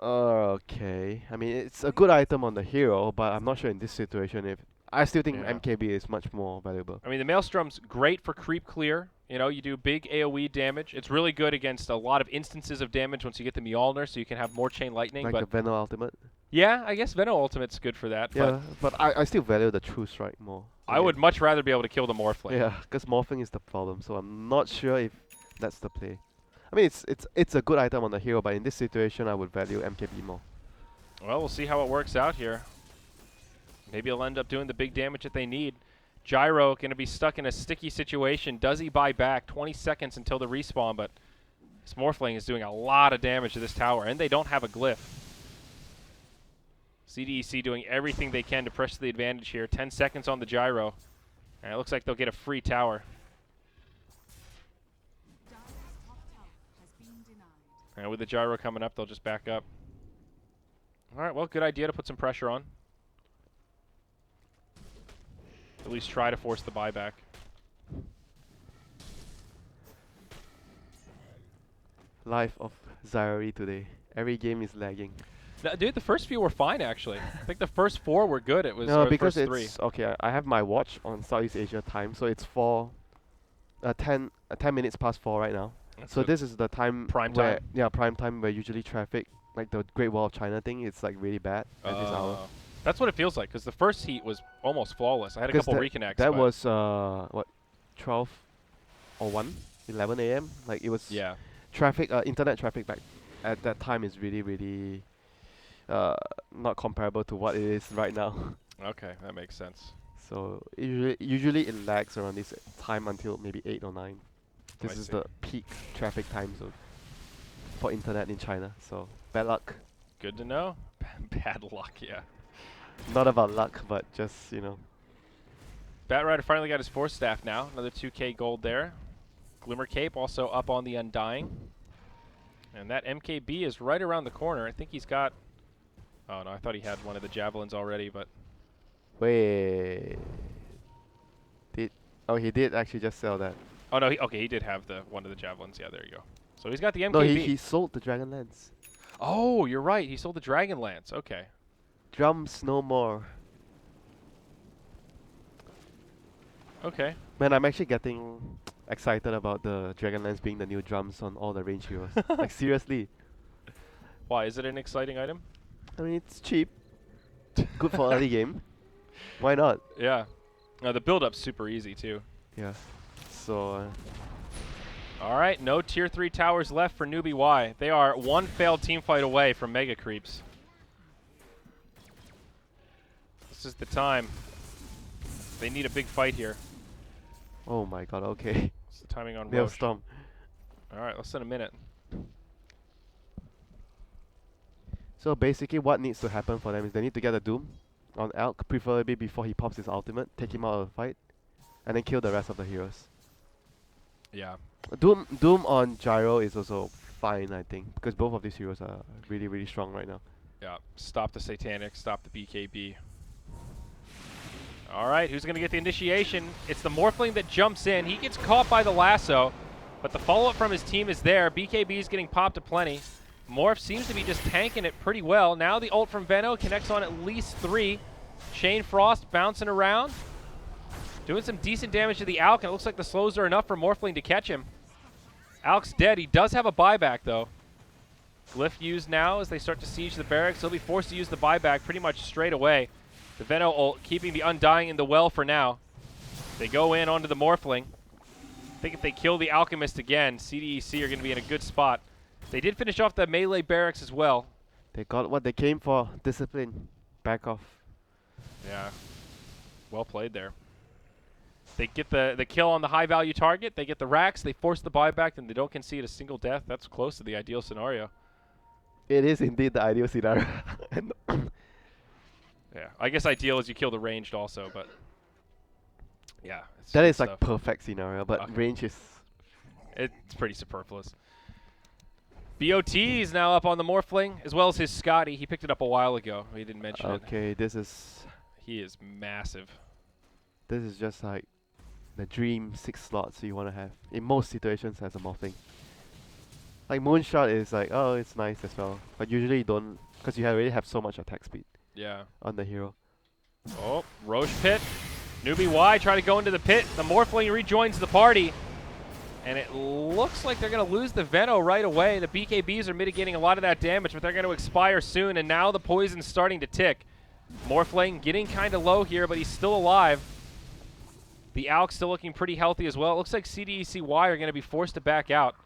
[SPEAKER 2] Okay. I mean, it's a good item on the hero, but I'm not sure in this situation if... I still think MKB is much more valuable.
[SPEAKER 1] I mean, the Maelstrom's great for creep clear. You know, you do big AoE damage. It's really good against a lot of instances of damage once you get the Mjolnir, so you can have more chain lightning.
[SPEAKER 2] Like the Venom ultimate?
[SPEAKER 1] Yeah, I guess Venom ultimate's good for that.
[SPEAKER 2] Yeah, but I still value the True Strike more.
[SPEAKER 1] I would much rather be able to kill the Morphling.
[SPEAKER 2] Yeah, because Morphling is the problem, so I'm not sure if that's the play. I mean, it's a good item on the hero, but in this situation, I would value MKB more.
[SPEAKER 1] Well, we'll see how it works out here. Maybe he'll end up doing the big damage that they need. Gyro going to be stuck in a sticky situation. Does he buy back? 20 seconds until the respawn, but this Morphling is doing a lot of damage to this tower, and they don't have a glyph. CDEC doing everything they can to press the advantage here. 10 seconds on the Gyro. And it looks like they'll get a free tower. And with the gyro coming up, they'll just back up. All right, well, good idea to put some pressure on. At least try to force the buyback.
[SPEAKER 2] Life of Zyori today. Every game is lagging.
[SPEAKER 1] No, dude, the first few were fine, actually. I think the first 4 were good. It was
[SPEAKER 2] No,
[SPEAKER 1] or the
[SPEAKER 2] because
[SPEAKER 1] first 3.
[SPEAKER 2] it's okay. I have my watch on Southeast Asia time, so it's 10 minutes past 4 right now.
[SPEAKER 1] That's
[SPEAKER 2] So
[SPEAKER 1] a
[SPEAKER 2] this is the time
[SPEAKER 1] prime
[SPEAKER 2] where
[SPEAKER 1] time?
[SPEAKER 2] yeah, prime time where usually traffic, like the Great Wall of China thing, it's like really bad at this hour.
[SPEAKER 1] That's what it feels like, because the first heat was almost flawless. I had a
[SPEAKER 2] 'Cause
[SPEAKER 1] couple reconnects.
[SPEAKER 2] that
[SPEAKER 1] but
[SPEAKER 2] was what, 12 or 11 a.m. Like it was
[SPEAKER 1] yeah.
[SPEAKER 2] traffic. Internet traffic back at that time is really not comparable to what it is right now.
[SPEAKER 1] Okay, that makes sense.
[SPEAKER 2] So usually it lags around this time until maybe 8 or 9. This
[SPEAKER 1] I
[SPEAKER 2] is
[SPEAKER 1] see.
[SPEAKER 2] the peak traffic time zone for internet in China. So bad luck.
[SPEAKER 1] Good to know. Bad luck, yeah.
[SPEAKER 2] Not about luck, but just, you know.
[SPEAKER 1] Batrider finally got his 4th staff now. Another 2k gold there. Glimmer Cape also up on the Undying. And that MKB is right around the corner. I think he's got... Oh, no, I thought he had one of the javelins already, but...
[SPEAKER 2] Wait. Oh, he did actually just sell that.
[SPEAKER 1] Oh, no, he did have one of the javelins. Yeah, there you go. So he's got the MKB.
[SPEAKER 2] No, he sold the Dragon Lance.
[SPEAKER 1] Oh, you're right. He sold the Dragon Lance. Okay.
[SPEAKER 2] Drums no more.
[SPEAKER 1] Okay.
[SPEAKER 2] Man, I'm actually getting excited about the Dragon Lance being the new drums on all the range heroes. Like, seriously.
[SPEAKER 1] Why? Is it an exciting item?
[SPEAKER 2] I mean, it's cheap. Good for early game. Why not?
[SPEAKER 1] Yeah. The build-up's super easy, too.
[SPEAKER 2] Yeah. So,
[SPEAKER 1] All right, no Tier 3 towers left for Newbee Y. They are one failed team fight away from Mega Creeps. This is the time. They need a big fight here.
[SPEAKER 2] oh my god, okay.
[SPEAKER 1] It's the timing on Roche.
[SPEAKER 2] Maelstrom.
[SPEAKER 1] All right, less than a minute.
[SPEAKER 2] So basically what needs to happen for them is they need to get a Doom on Elk, preferably before he pops his ultimate, take him out of the fight, and then kill the rest of the heroes.
[SPEAKER 1] Yeah.
[SPEAKER 2] Doom on Gyro is also fine, I think, because both of these heroes are really strong right now.
[SPEAKER 1] Yeah. Stop the Satanic, stop the BKB. All right, who's going to get the initiation? It's the Morphling that jumps in. He gets caught by the lasso, but the follow-up from his team is there. BKB is getting popped aplenty. Morph seems to be just tanking it pretty well. Now the ult from Veno connects on at least 3. Chain Frost bouncing around. Doing some decent damage to the Alk, and it looks like the slows are enough for Morphling to catch him. Alk's dead. He does have a buyback, though. Glyph used now as they start to siege the barracks. He'll be forced to use the buyback pretty much straight away. The Veno ult keeping the Undying in the well for now. They go in onto the Morphling. I think if they kill the Alchemist again, CDEC are going to be in a good spot. They did finish off the melee barracks as well.
[SPEAKER 2] They got what they came for. Discipline. Back off.
[SPEAKER 1] Yeah. Well played there. They get the kill on the high-value target. They get the racks. They force the buyback, and they don't concede a single death. That's close to the ideal scenario.
[SPEAKER 2] It is indeed the ideal scenario.
[SPEAKER 1] Yeah. I guess ideal is you kill the ranged also, but... Yeah.
[SPEAKER 2] That
[SPEAKER 1] good
[SPEAKER 2] is like
[SPEAKER 1] stuff.
[SPEAKER 2] perfect scenario, but
[SPEAKER 1] Okay.
[SPEAKER 2] range is...
[SPEAKER 1] It's pretty superfluous. BOT is now up on the Morphling, as well as his Scotty. He picked it up a while ago. He didn't mention it.
[SPEAKER 2] Okay, this is
[SPEAKER 1] He is massive.
[SPEAKER 2] just like the dream 6 slots you want to have in most situations as a Morphling. Like Moonshot is like, oh, it's nice as well, but usually you don't, because you already have so much attack speed
[SPEAKER 1] Yeah.
[SPEAKER 2] on the hero.
[SPEAKER 1] Oh, Roche pit. Newbee Y try to go into the pit. The Morphling rejoins the party. And it looks like they're going to lose the Veno right away. The BKBs are mitigating a lot of that damage, but they're going to expire soon. And now the poison's starting to tick. Morphling getting kind of low here, but he's still alive. The Alk's still looking pretty healthy as well. It looks like CDECY are going to be forced to back out.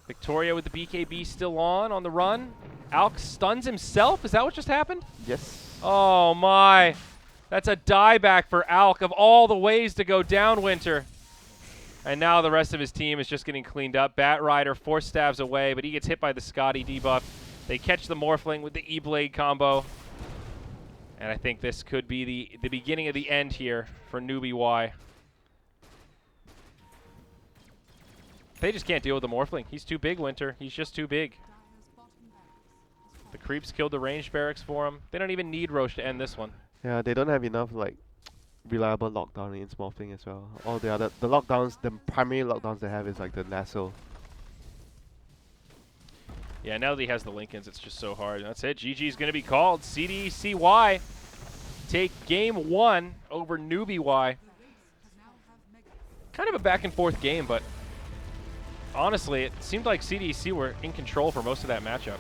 [SPEAKER 1] Victoria with the BKB still on the run. Alk stuns himself. Is that what just happened?
[SPEAKER 2] Yes.
[SPEAKER 1] Oh my. That's a dieback for Alk of all the ways to go down, Winter. And now the rest of his team is just getting cleaned up. Batrider 4 stabs away, but he gets hit by the Scotty debuff. They catch the Morphling with the E-Blade combo. And I think this could be the beginning of the end here for Newbee Y. They just can't deal with the Morphling. He's too big, Winter. He's just too big. The creeps killed the ranged barracks for him. They don't even need Roche to end this one.
[SPEAKER 2] Yeah, they don't have enough like reliable lockdown in small thing as well. All the lockdowns, the primary lockdowns they have is like the lasso.
[SPEAKER 1] Yeah, now that he has the Lincolns, it's just so hard. That's it. GG's going to be called. CDECY take game 1 over Newbee Y. Kind of a back and forth game, but honestly, it seemed like CDEC were in control for most of that matchup.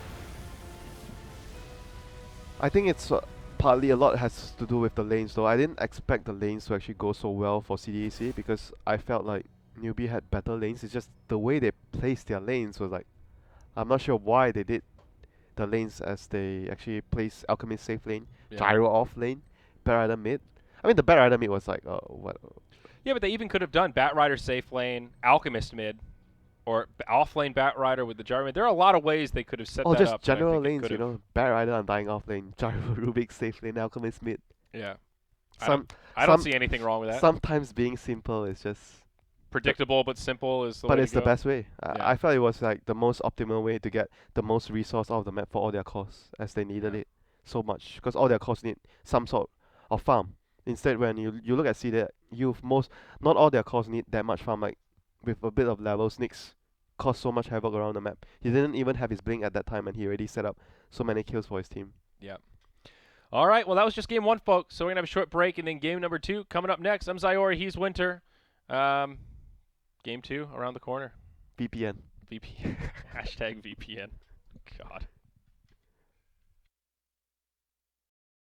[SPEAKER 2] I think it's partly a lot has to do with the lanes though. I didn't expect the lanes to actually go so well for CDEC because I felt like Newbee had better lanes. It's just the way they placed their lanes was like, I'm not sure why they did the lanes as they actually placed Alchemist safe lane, Gyro off lane, Bat Rider mid. I mean the Bat Rider mid was like, what?
[SPEAKER 1] Yeah, but they even could have done Bat Rider safe lane, Alchemist mid, or off lane Bat Rider with the Gyro mid. There are a lot of ways they could have set that
[SPEAKER 2] just
[SPEAKER 1] up.
[SPEAKER 2] General lanes, you know, Bat Rider Undying off lane, Gyro Rubik safe lane, Alchemist mid.
[SPEAKER 1] Yeah.
[SPEAKER 2] I
[SPEAKER 1] don't see anything wrong with that.
[SPEAKER 2] Sometimes being simple is just
[SPEAKER 1] predictable but simple is the way
[SPEAKER 2] but
[SPEAKER 1] to
[SPEAKER 2] it's
[SPEAKER 1] go.
[SPEAKER 2] the best way.
[SPEAKER 1] Yeah.
[SPEAKER 2] I felt it was like the most optimal way to get the most resource out of the map for all their cores as they needed it so much because all their cores need some sort of farm. Instead, when you look at CDEC, not all their cores need that much farm. Like with a bit of levels, Nyx caused so much havoc around the map. He didn't even have his blink at that time, and he already set up so many kills for his team.
[SPEAKER 1] Yeah. All right, well, that was just game 1, folks. So we're going to have a short break, and then game number 2 coming up next. I'm Zyori, he's Winter. Game 2 around the corner.
[SPEAKER 2] VPN.
[SPEAKER 1] VPN. Hashtag VPN. God.